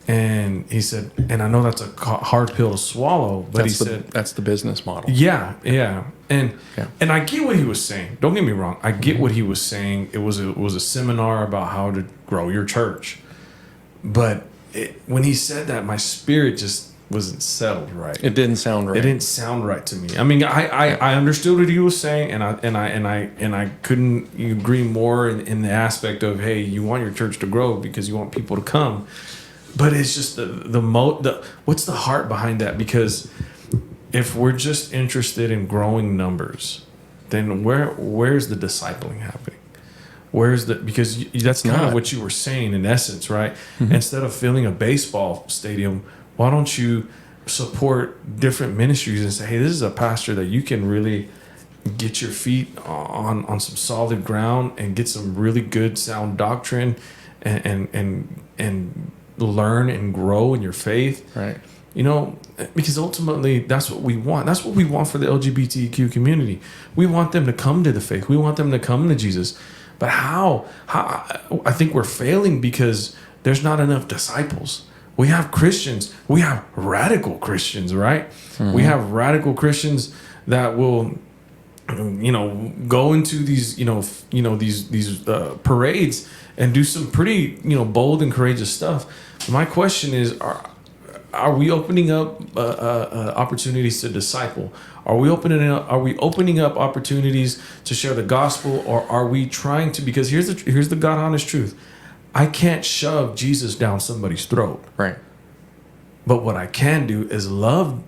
And he said, and I know that's a hard pill to swallow, but he said that's the business model. Yeah. And I get what he was saying. Don't get me wrong. I get what he was saying. It was a seminar about how to grow your church. But when he said that, my spirit just wasn't settled right. It didn't sound right. It didn't sound right to me. I mean, I understood what he was saying, and I couldn't agree more in the aspect of, hey, you want your church to grow because you want people to come. But it's just what's the heart behind that? Because if we're just interested in growing numbers, then where's the discipling happening? Because that's kind of what you were saying in essence, right? Mm-hmm. Instead of filling a baseball stadium, why don't you support different ministries and say, hey, this is a pastor that you can really get your feet on some solid ground and get some really good sound doctrine and learn and grow in your faith, right? Because ultimately that's what we want. That's what we want for the LGBTQ community. We want them to come to the faith. We want them to come to Jesus. But how I think we're failing because there's not enough disciples. We have Christians. We have radical Christians, right? Mm-hmm. We have radical Christians that will, go into these, these parades and do some pretty, bold and courageous stuff. My question is, are we opening up opportunities to disciple? Are we opening up opportunities to share the gospel, or are we trying to? Because here's the God honest truth: I can't shove Jesus down somebody's throat. Right. But what I can do is love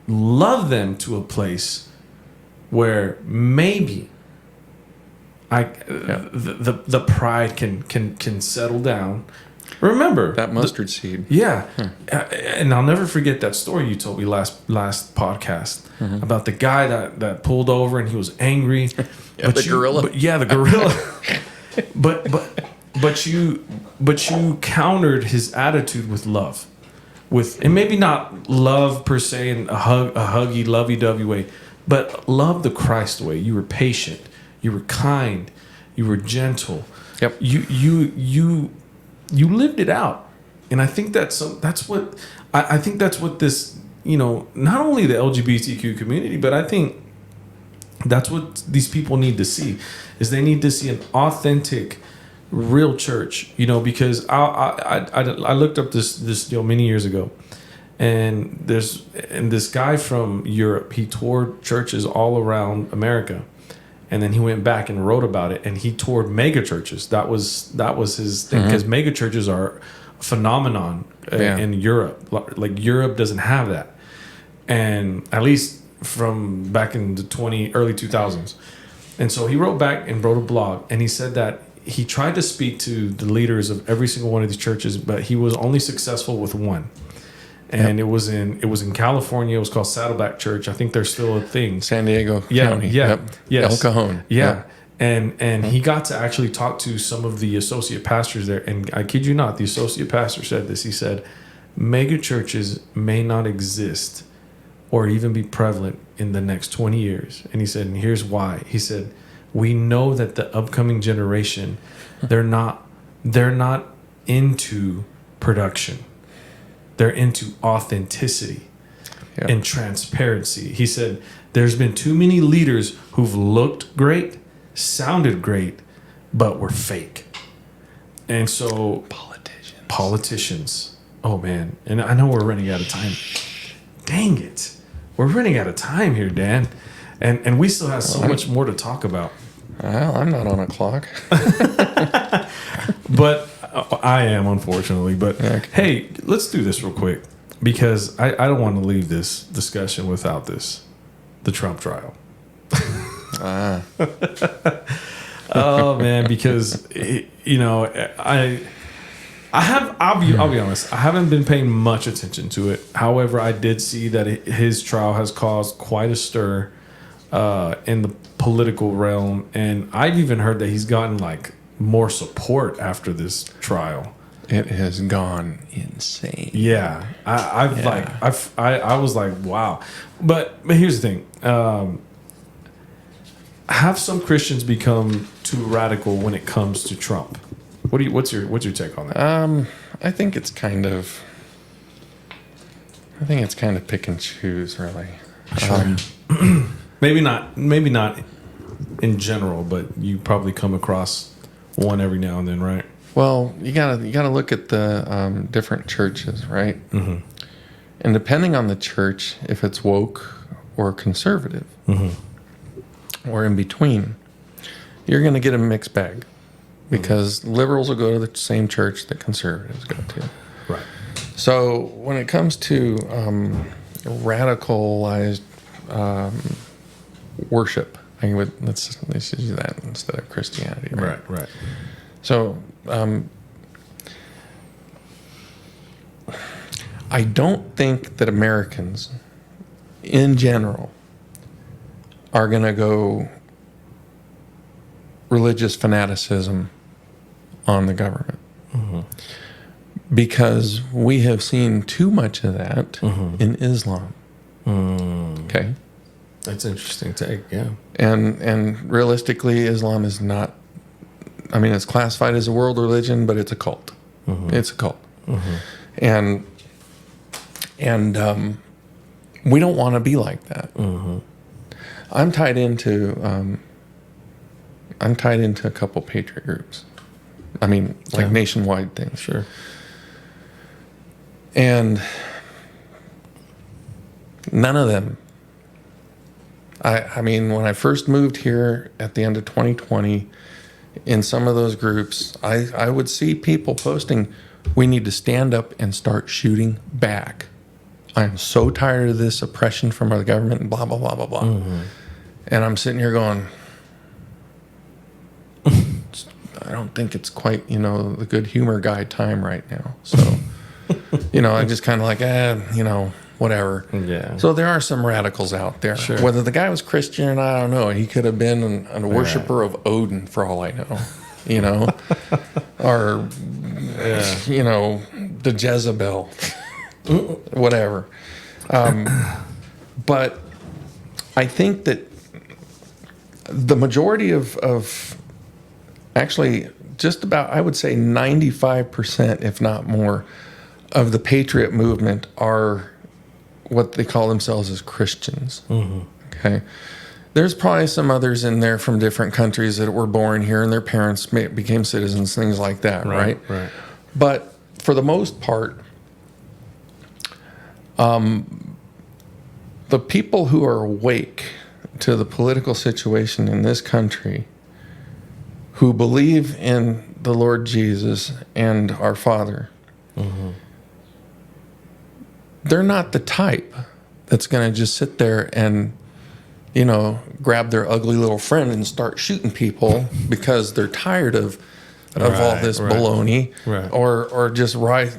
them to a place where maybe the pride can settle down. Remember that mustard seed. Yeah. And I'll never forget that story you told me last podcast about the guy that pulled over and he was angry. The gorilla. The gorilla. but you countered his attitude with love. And maybe not love per se in a huggy, lovey-dovey way, but love the Christ way. You were patient, you were kind, you were gentle. Yep. You lived it out, and I think that's what this, not only the LGBTQ community, but I think that's what these people need to see, is they need to see an authentic, real church. Because I looked up this deal many years ago, and this guy from Europe, he toured churches all around America. And then he went back and wrote about it, and he toured mega churches. That was his thing, because mega churches are a phenomenon in Europe. Like Europe doesn't have that, and at least from back in the early 2000s. And so he wrote back and wrote a blog, and he said that he tried to speak to the leaders of every single one of these churches, but he was only successful with one. And it was in California. It was called Saddleback Church. I think there's still a thing. San Diego County. Yeah. Yes. El Cajon. Yeah. And he got to actually talk to some of the associate pastors there. And I kid you not, the associate pastor said this. He said, mega churches may not exist or even be prevalent in the next 20 years. And he said, and here's why. He said, we know that the upcoming generation, they're not into production. They're into authenticity and transparency. He said, there's been too many leaders who've looked great, sounded great, but were fake. And so politicians. Oh, man. And I know we're running out of time. Dang it. We're running out of time here, Dan. And we still have so much more to talk about. Well, I'm not on a clock. But I am, unfortunately. But hey, let's do this real quick, because I don't want to leave this discussion without this. The Trump trial. Oh, man, because, I'll be honest, I haven't been paying much attention to it. However, I did see that his trial has caused quite a stir in the political realm. And I've even heard that he's gotten more support after this trial. It has gone insane. Yeah, I was like, wow. But here's the thing: have some Christians become too radical when it comes to Trump? What's your take on that? I think it's kind of pick and choose, really. Sure. Maybe not in general, but you probably come across one every now and then, right? Well, you gotta look at the different churches, right? Mm-hmm. And depending on the church, if it's woke or conservative, or in between, you're going to get a mixed bag, because liberals will go to the same church that conservatives go to. Right. So when it comes to radicalized worship, let's use that instead of Christianity. Right. So I don't think that Americans in general are going to go religious fanaticism on the government, because we have seen too much of that in Islam. Okay, that's an interesting take. Yeah, and realistically, Islam is not. I mean, it's classified as a world religion, but it's a cult. It's a cult, and we don't want to be like that. I'm tied into a couple patriot groups. I mean, like nationwide things. Sure. And none of them. I mean, when I first moved here at the end of 2020, in some of those groups, I would see people posting, "We need to stand up and start shooting back. I'm so tired of this oppression from our government," and blah, blah, blah, blah, blah. And I'm sitting here going, I don't think it's quite, the good humor guy time right now. So, I just kind of like, whatever. Yeah. So there are some radicals out there. Sure. Whether the guy was Christian, I don't know. He could have been a worshiper of Odin, for all I know. Or, the Jezebel. Whatever. But I think that the majority of actually just about, I would say 95%, if not more, of the patriot movement are what they call themselves as Christians. Okay. There's probably some others in there from different countries that were born here and their parents became citizens, things like that, right? Right. But for the most part, the people who are awake to the political situation in this country, who believe in the Lord Jesus and our Father, they're not the type that's going to just sit there and, grab their ugly little friend and start shooting people because they're tired of all this baloney, or just let's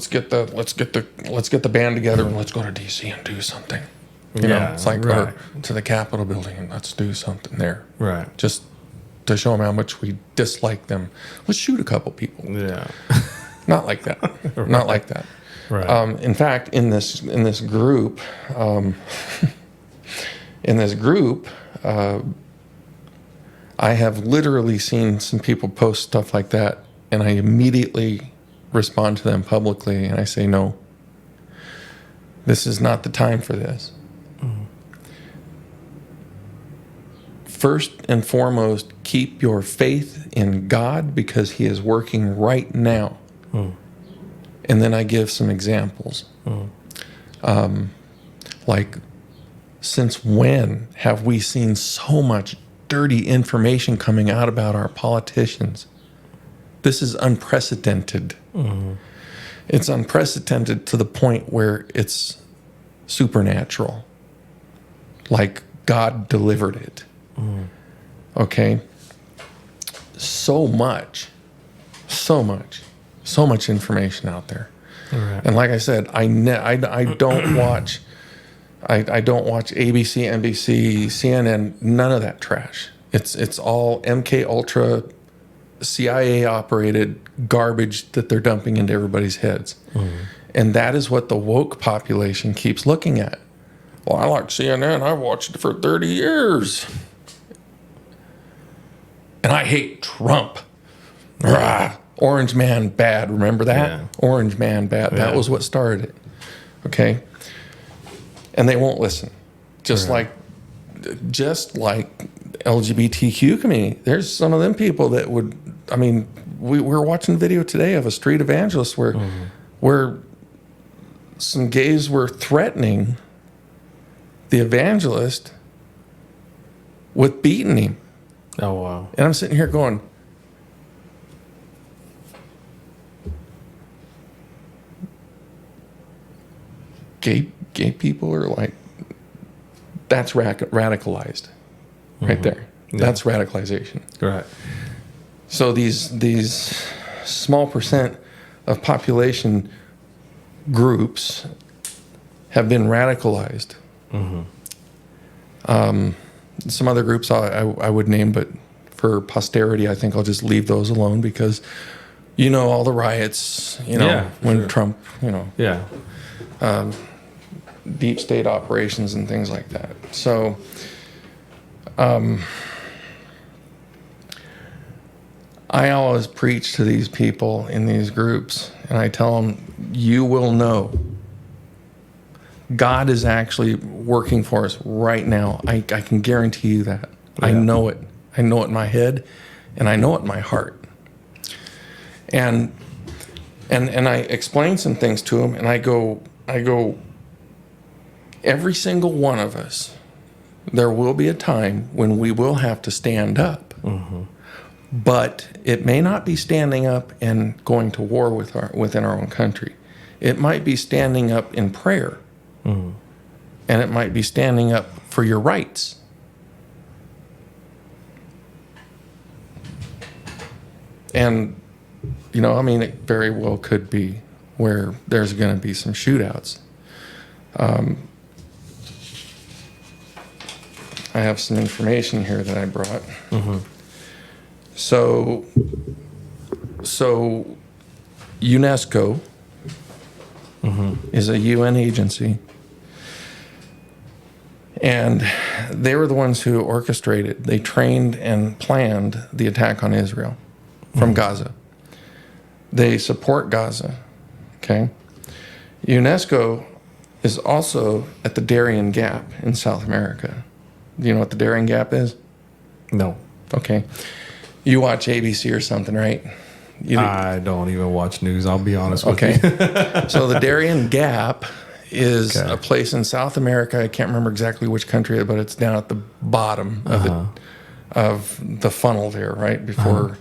get the band together and let's go to DC and do something. It's like or to the Capitol building and let's do something there. Right. Just to show them how much we dislike them. Let's shoot a couple people. Yeah. Not like that. Not like that. Right. In fact, in this group, I have literally seen some people post stuff like that, and I immediately respond to them publicly, and I say, no, this is not the time for this. First and foremost, keep your faith in God, because He is working right now. And then I give some examples. Like, since when have we seen so much dirty information coming out about our politicians? This is unprecedented. It's unprecedented to the point where it's supernatural. Like God delivered it. Okay? So much information out there. Right. And like I said, I don't watch ABC, NBC, CNN, none of that trash. It's all MK Ultra, CIA operated garbage that they're dumping into everybody's heads. And that is what the woke population keeps looking at. Well, I like CNN. I watched it for 30 years. And I hate Trump. Rah, orange man bad. Remember that? Yeah. Orange man bad. That was what started it. Okay? And they won't listen. Just like LGBTQ community. There's some of them people that would, I mean, we were watching a video today of a street evangelist where some gays were threatening the evangelist with beating him. Oh, wow. And I'm sitting here going, gay people are like, that's radicalized right there. Yeah. That's radicalization. Right. So these small percent of population groups have been radicalized. Some other groups I would name, but for posterity, I think I'll just leave those alone because, all the riots, when Trump, deep state operations and things like that. So, I always preach to these people in these groups, and I tell them, you will know. God is actually working for us right now. I can guarantee you that. Yeah. I know it. I know it in my head, and I know it in my heart. And I explain some things to them, and I go, every single one of us, there will be a time when we will have to stand up. But it may not be standing up and going to war within our own country. It might be standing up in prayer. And it might be standing up for your rights. And, it very well could be where there's going to be some shootouts. I have some information here that I brought. So UNESCO is a UN agency. And they were the ones who orchestrated, they trained and planned the attack on Israel from Gaza. They support Gaza, okay? UNESCO is also at the Darien Gap in South America. Do you know what the Darien Gap is? No. Okay. You watch ABC or something, right? I don't even watch news, I'll be honest with you. So the Darien Gap is a place in South America. I can't remember exactly which country, but it's down at the bottom of the funnel there, right before.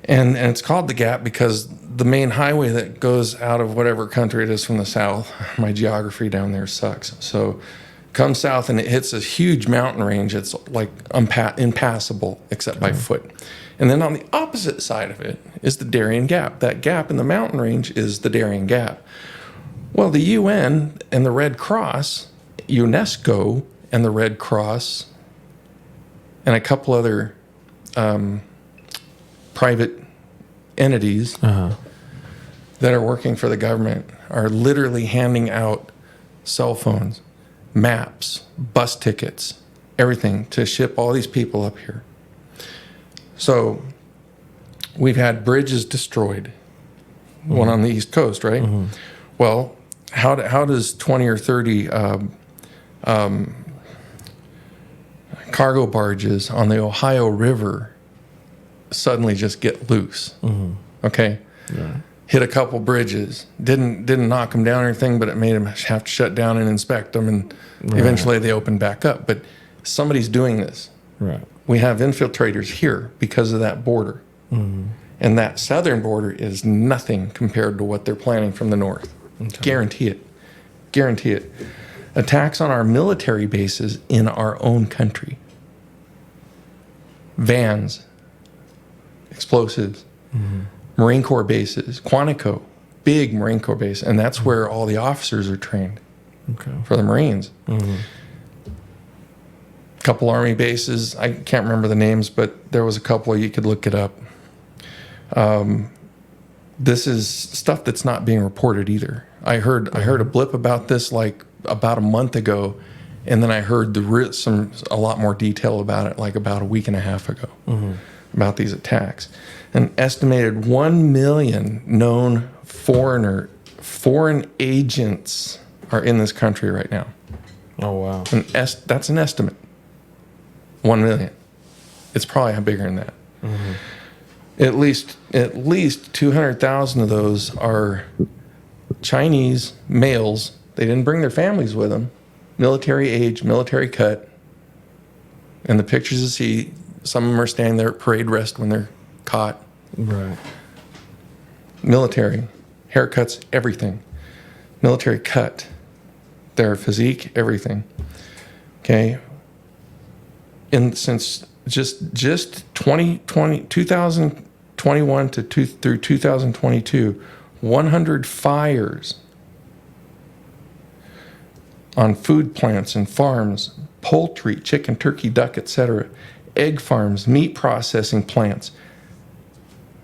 And it's called the Gap because the main highway that goes out of whatever country it is from the south. My geography down there sucks. So comes south and it hits a huge mountain range. It's like impassable except by foot. And then on the opposite side of it is the Darien Gap. That gap in the mountain range is the Darien Gap. Well, the UN and the Red Cross, UNESCO and the Red Cross, and a couple other private entities that are working for the government are literally handing out cell phones, maps, bus tickets, everything to ship all these people up here. So we've had bridges destroyed, one on the East Coast, right? Well, how does 20 or 30 cargo barges on the Ohio River suddenly just get loose? Okay, hit a couple bridges, didn't knock them down or anything, but it made them have to shut down and inspect them, and eventually they opened back up. But somebody's doing this. Right. We have infiltrators here because of that border, and that southern border is nothing compared to what they're planning from the north. Guarantee it. Guarantee it. Attacks on our military bases in our own country. Vans, explosives, Marine Corps bases, Quantico, big Marine Corps base, and that's where all the officers are trained for the Marines. Couple Army bases, I can't remember the names, but there was a couple, you could look it up. This is stuff that's not being reported either. I heard a blip about this like about a month ago, and then I heard a lot more detail about it like about a week and a half ago. about these attacks. An estimated 1 million known foreign agents are in this country right now. Oh, wow. That's an estimate. 1 million. It's probably bigger than that. Mm-hmm. At least 200,000 of those are Chinese males. They didn't bring their families with them. Military age, military cut. And the pictures you see, some of them are standing there at parade rest when they're caught. Right. Military. Haircuts, everything. Military cut. Their physique, everything. Okay? And since just 2021 through 2022, 100 fires on food plants and farms, poultry, chicken, turkey, duck, etc., egg farms, meat processing plants.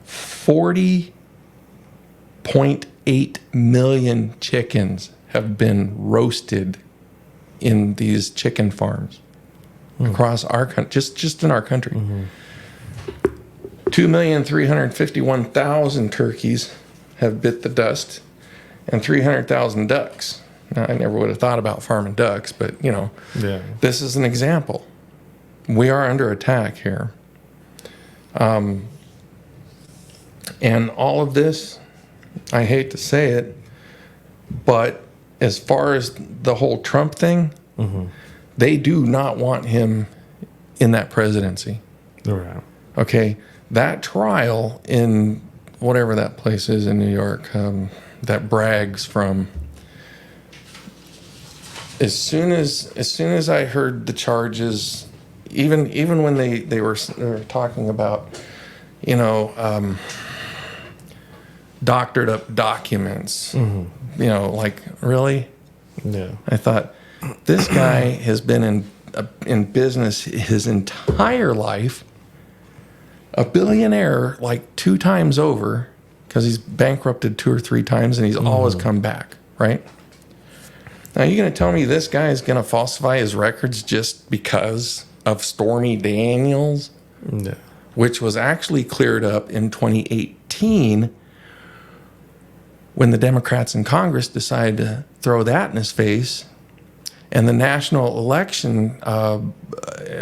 40.8 million chickens have been roasted in these chicken farms across our country, just in our country. Mm-hmm. 2,351,000 turkeys have bit the dust, and 300,000 ducks. Now, I never would have thought about farming ducks, but, This is an example. We are under attack here. And all of this, I hate to say it, but as far as the whole Trump thing, mm-hmm. they do not want him in that presidency. Right. Okay? That trial in whatever that place is in New York, that Bragg's from, as soon as I heard the charges, even when they were talking about, doctored up documents, mm-hmm. Like, really? Yeah. I thought, this guy has been in business his entire life, a billionaire like 2 times over, because he's bankrupted 2 or 3 times and he's mm-hmm. always come back, right? Now, you're going to tell me this guy is going to falsify his records just because of Stormy Daniels? No. Which was actually cleared up in 2018 when the Democrats in Congress decided to throw that in his face. And the national election,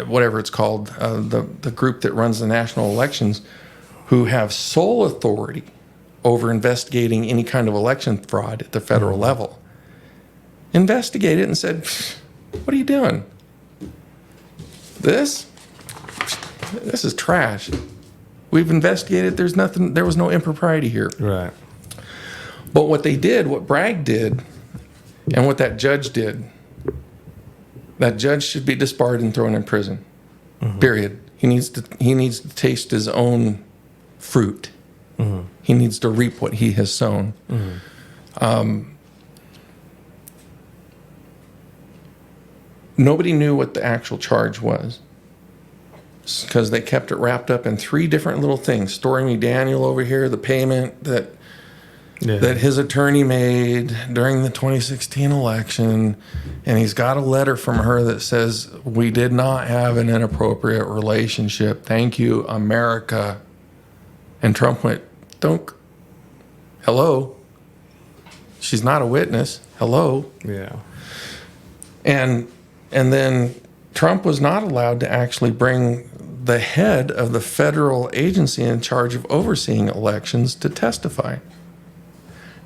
whatever it's called, the group that runs the national elections, who have sole authority over investigating any kind of election fraud at the federal mm-hmm. level, investigated it and said, what are you doing? This is trash. We've investigated. There was no impropriety here. Right. But what Bragg did, and what that judge did, that judge should be disbarred and thrown in prison. Mm-hmm. Period. He needs to taste his own fruit. Mm-hmm. He needs to reap what he has sown. Mm-hmm. Nobody knew what the actual charge was, because they kept it wrapped up in 3 different little things. Stormy Daniel over here, the payment that his attorney made during the 2016 election, and he's got a letter from her that says, we did not have an inappropriate relationship. Thank you, America. And Trump went, dunk. Hello. She's not a witness. Hello. Yeah. And then Trump was not allowed to actually bring the head of the federal agency in charge of overseeing elections to testify.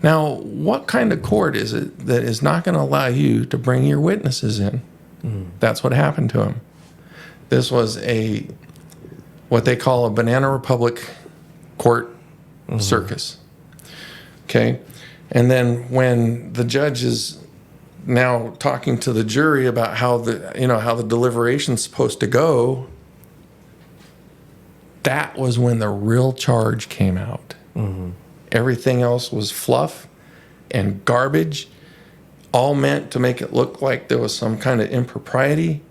Now, what kind of court is it that is not going to allow you to bring your witnesses in? Mm. That's what happened to him. This was what they call a Banana Republic court mm-hmm. circus. Okay? And then when the judge is now talking to the jury about how the deliberation's supposed to go, that was when the real charge came out. Mm-hmm. Everything else was fluff and garbage, all meant to make it look like there was some kind of impropriety.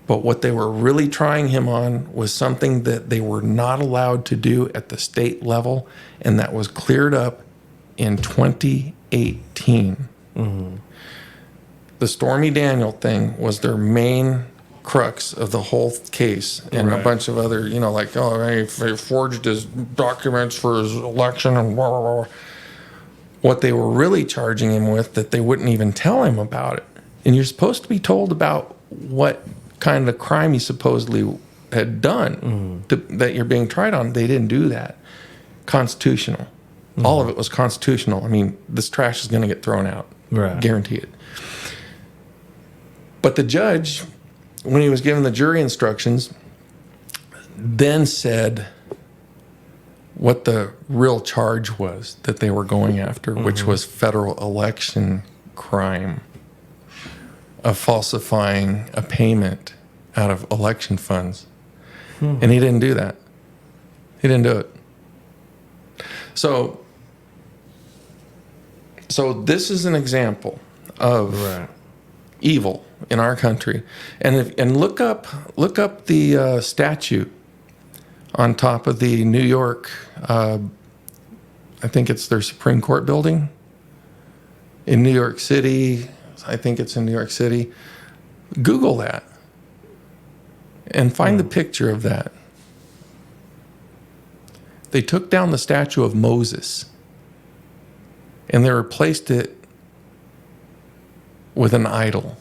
But what they were really trying him on was something that they were not allowed to do at the state level, and that was cleared up in 2018. Mm-hmm. The Stormy Daniel thing was their main crux of the whole case, and a bunch of other, like, he forged his documents for his election and blah, blah, blah. What they were really charging him with, that they wouldn't even tell him about it. And you're supposed to be told about what kind of crime he supposedly had done that you're being tried on. They didn't do that. Constitutional. All of it was constitutional. I mean, this trash is going to get thrown out. Right. Guarantee it. But the judge, when he was given the jury instructions, then said what the real charge was that they were going after, which was federal election crime of falsifying a payment out of election funds. And he didn't do that. He didn't do it. So this is an example of evil in our country. And look up the statue on top of the New York, I think it's their Supreme Court building in New York City. I think it's in New York City. Google that and find the picture of that. They took down the statue of Moses and they replaced it with an idol.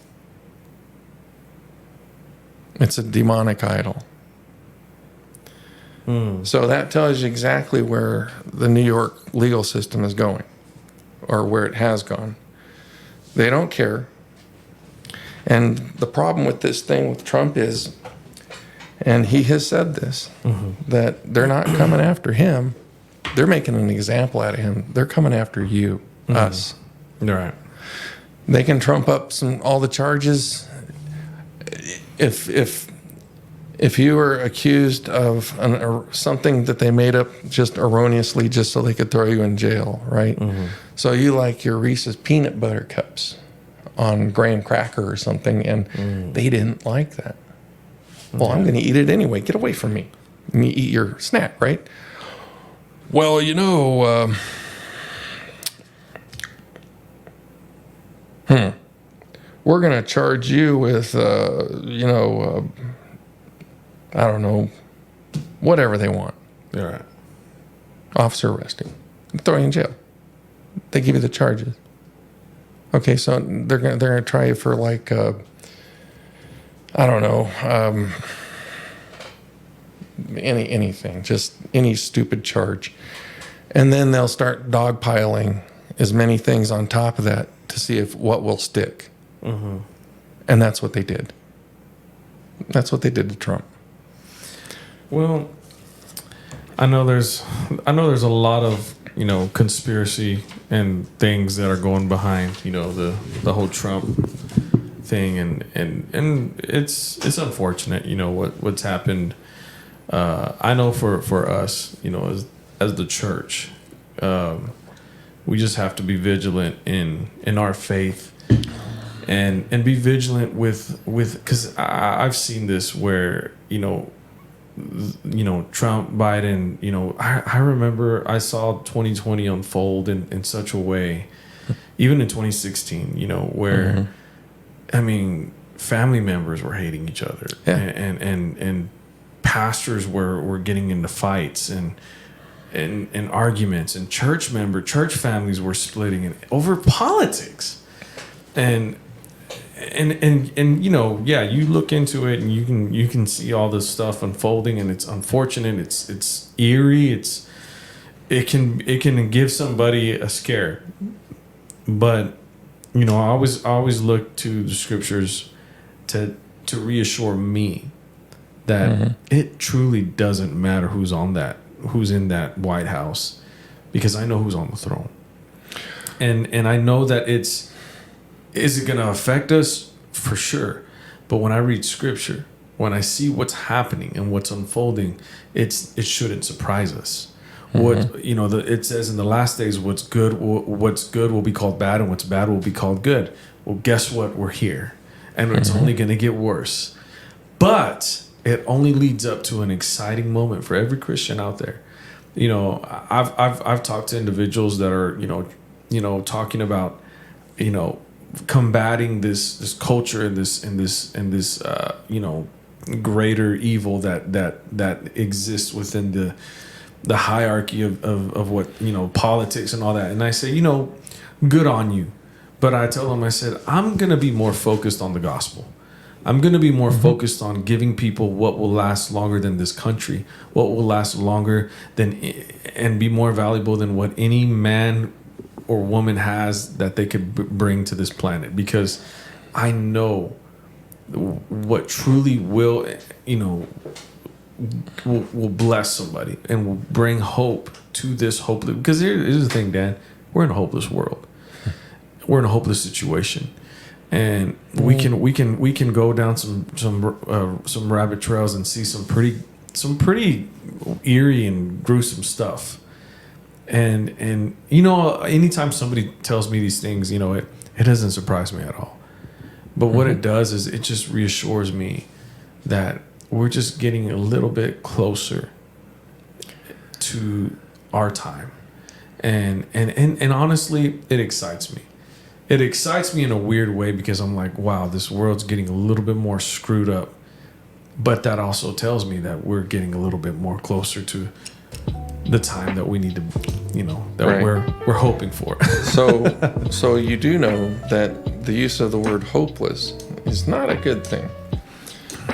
It's a demonic idol. So that tells you exactly where the New York legal system is going, or where it has gone. They don't care. And the problem with this thing with Trump is, and he has said this, that they're not coming after him. They're making an example out of him. They're coming after you, us. Right. They can trump up all the charges. If you were accused of something that they made up just erroneously, just so they could throw you in jail, right? So you like your Reese's peanut butter cups on graham cracker or something, and they didn't like that. Well, I'm going to eat it anyway. Get away from me. And you eat your snack, right? Well, we're going to charge you with, I don't know, whatever they want. Right. Officer arresting. Throw you in jail. They give you the charges. Okay, so they're gonna try you for like, I don't know, anything, just any stupid charge. And then they'll start dogpiling as many things on top of that to see what will stick. And that's what they did. That's what they did to Trump. Well, I know there's a lot of, conspiracy and things that are going behind, the whole Trump thing, and it's unfortunate, what's happened. I know for us, as the church, we just have to be vigilant in our faith, and be vigilant with because I've seen this where Trump, Biden, I remember I saw 2020 unfold in such a way, even in 2016, where, I mean, family members were hating each other, and pastors were getting into fights and arguments, and church families were splitting over politics, and you look into it and you can see all this stuff unfolding, and it's unfortunate, it's eerie, it can give somebody a scare. But I always look to the scriptures to reassure me that it truly doesn't matter who's in that White House, because I know who's on the throne, and I know that is it going to affect us? For sure. But when I read scripture, when I see what's happening and what's unfolding, it shouldn't surprise us. It says in the last days, what's good will be called bad, and what's bad will be called good. Well, guess what? We're here, and it's only going to get worse. But it only leads up to an exciting moment for every Christian out there. I've talked to individuals that are talking about combating this culture and this greater evil that exists within the hierarchy of what politics and all that. And I say, good on you, but I tell them, I said, I'm gonna be more focused on the gospel. I'm going to be more focused on giving people what will last longer than this country, what will last longer than, and be more valuable than what any man or woman has that they could bring to this planet. Because I know what truly will bless somebody and will bring hope to this hopeless. Because here's the thing, Dan, we're in a hopeless world. We're in a hopeless situation. And we can go down some rabbit trails and see some pretty eerie and gruesome stuff. And anytime somebody tells me these things, it doesn't surprise me at all. But what it does is it just reassures me that we're just getting a little bit closer to our time. And honestly, it excites me. It excites me in a weird way because I'm like, wow, this world's getting a little bit more screwed up. But that also tells me that we're getting a little bit more closer to the time that we need to, that we're hoping for. So you do know that the use of the word hopeless is not a good thing,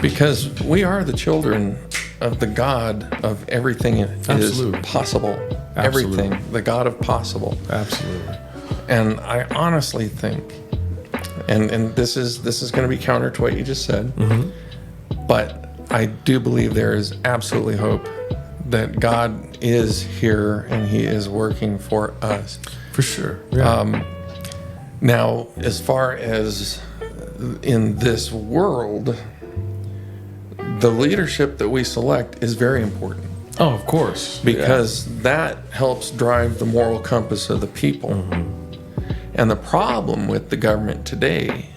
because we are the children of the God of everything is possible. Absolutely. Everything, the God of possible. Absolutely. And I honestly think, and this is going to be counter to what you just said, but I do believe there is absolutely hope that God is here and He is working for us. For sure. Yeah. Now, as far as in this world, the leadership that we select is very important. Oh, of course. Because that helps drive the moral compass of the people. And the problem with the government today,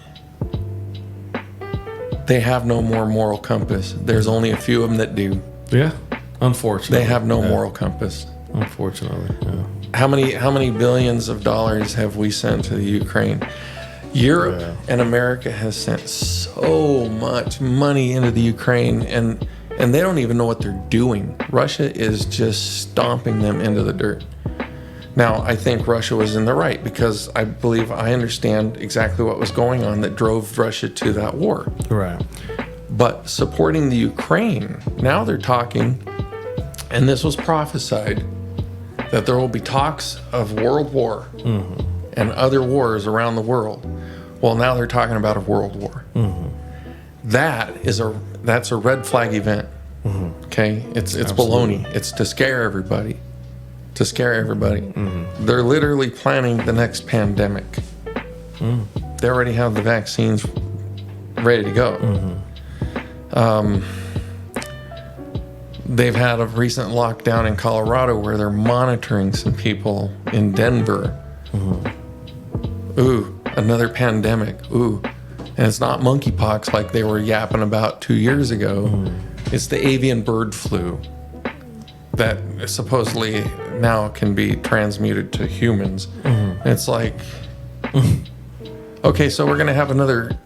they have no more moral compass. There's only a few of them that do. Yeah, unfortunately. They have no moral compass. Unfortunately, yeah. How many billions of dollars have we sent to the Ukraine? Europe and America has sent so much money into the Ukraine, and they don't even know what they're doing. Russia is just stomping them into the dirt. Now, I think Russia was in the right, because I believe I understand exactly what was going on that drove Russia to that war. Right. But supporting the Ukraine, now they're talking, and this was prophesied, that there will be talks of world war and other wars around the world. Well, now they're talking about a world war. That's a red flag event. Okay? It's baloney. It's to scare everybody. They're literally planning the next pandemic. They already have the vaccines ready to go. They've had a recent lockdown in Colorado where they're monitoring some people in Denver. Ooh, another pandemic. Ooh. And it's not monkeypox like they were yapping about 2 years ago. It's the avian bird flu that supposedly now can be transmuted to humans. It's like, okay, so we're going to have another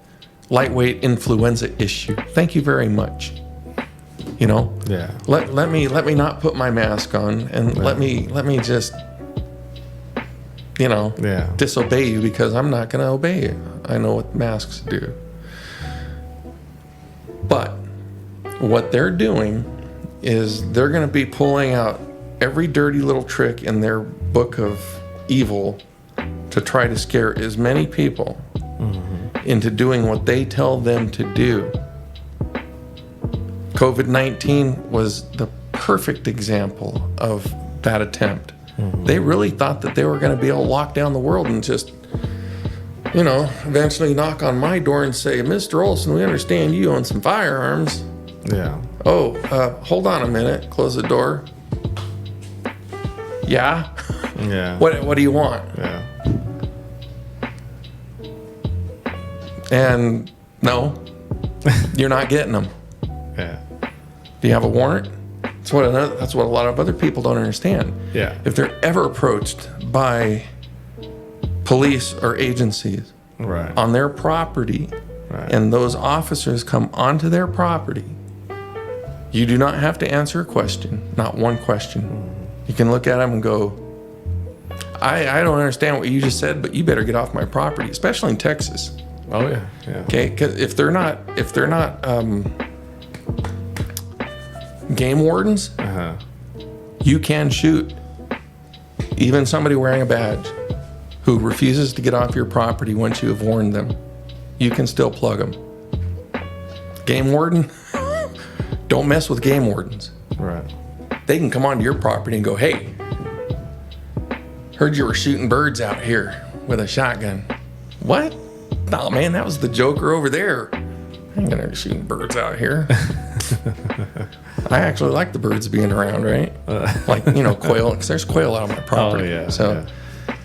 lightweight influenza issue. Thank you very much. Yeah. Let me not put my mask on, and let me just disobey you, because I'm not going to obey you. I know what masks do. But what they're doing is they're going to be pulling out every dirty little trick in their book of evil to try to scare as many people into doing what they tell them to do. COVID-19 was the perfect example of that attempt. They really thought that they were going to be able to lock down the world and just, eventually knock on my door and say, Mr. Olson, we understand you own some firearms. Yeah. Oh, hold on a minute. Close the door. Yeah? Yeah. What do you want? Yeah. And no, you're not getting them. Yeah. Do you have a warrant? That's what a lot of other people don't understand. Yeah. If they're ever approached by police or agencies, right. on their property, right. and those officers come onto their property, you do not have to answer a question, not one question. You can look at them and go, I don't understand what you just said, but you better get off my property, especially in Texas. Oh yeah. Okay, because if they're not game wardens, you can shoot even somebody wearing a badge who refuses to get off your property once you have warned them. You can still plug them. Game warden, don't mess with game wardens. Right. They can come onto your property and go, hey, heard you were shooting birds out here with a shotgun. What? Nah, man, that was the Joker over there. I ain't gonna be shooting birds out here. I actually like the birds being around, right? Like, quail, because there's quail out on my property. Oh, yeah. So, yeah.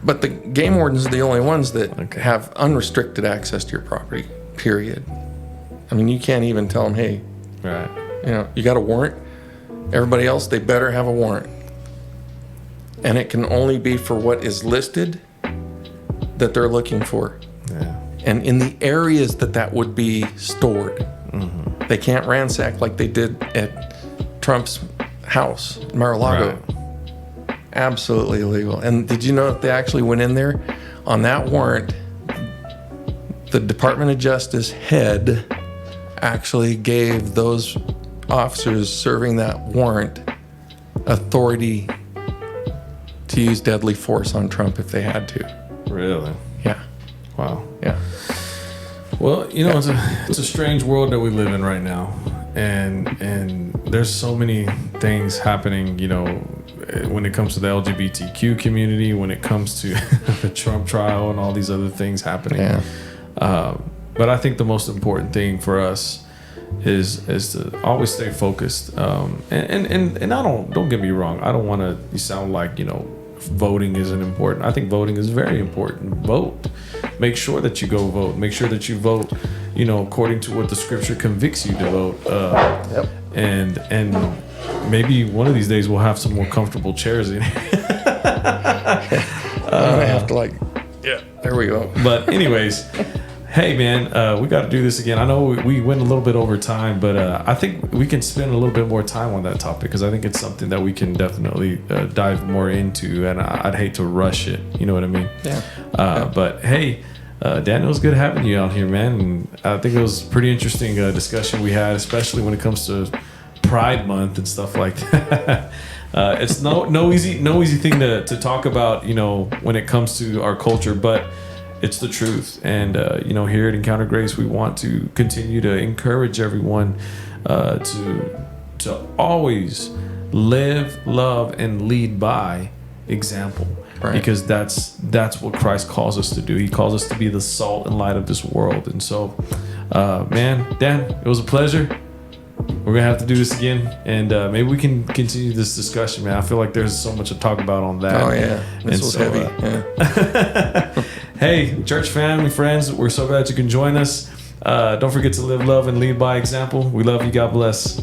But the game wardens are the only ones that have unrestricted access to your property, period. I mean, you can't even tell them, hey, right. You got a warrant. Everybody else, they better have a warrant. And it can only be for what is listed that they're looking for. Yeah. And in the areas that would be stored. Mm-hmm. They can't ransack like they did at Trump's house in Mar-a-Lago. Right. Absolutely illegal. And did you know that they actually went in there on that warrant? The Department of Justice head actually gave those officers serving that warrant authority to use deadly force on Trump if they had to. Really? Yeah. Wow. Yeah. Well, it's a strange world that we live in right now, and there's so many things happening. When it comes to the LGBTQ community, when it comes to the Trump trial and all these other things happening. Yeah. But I think the most important thing for us is to always stay focused. And I don't get me wrong. I don't want to sound like voting isn't important. I think voting is very important. Vote. Make sure that you go vote. Make sure that you vote, according to what the scripture convicts you to vote. Yep. And maybe one of these days we'll have some more comfortable chairs in here. I have to there we go. But anyways, hey man, we got to do this again. I know we went a little bit over time, but I think we can spend a little bit more time on that topic because I think it's something that we can definitely dive more into, and I'd hate to rush it. You know what I mean? Yeah. But hey, Daniel, it was good having you out here, man. And I think it was a pretty interesting discussion we had, especially when it comes to Pride Month and stuff like that. It's no easy thing to talk about, when it comes to our culture, but it's the truth. And here at Encounter Grace, we want to continue to encourage everyone to always live, love, and lead by example. Right. Because that's what Christ calls us to do. He calls us to be the salt and light of this world. And so, man, Dan, it was a pleasure. We're gonna have to do this again, and maybe we can continue this discussion, man. I feel like there's so much to talk about on that. Oh yeah, this was heavy. Yeah. Hey, church family, friends, we're so glad you can join us. Don't forget to live, love, and lead by example. We love you. God bless.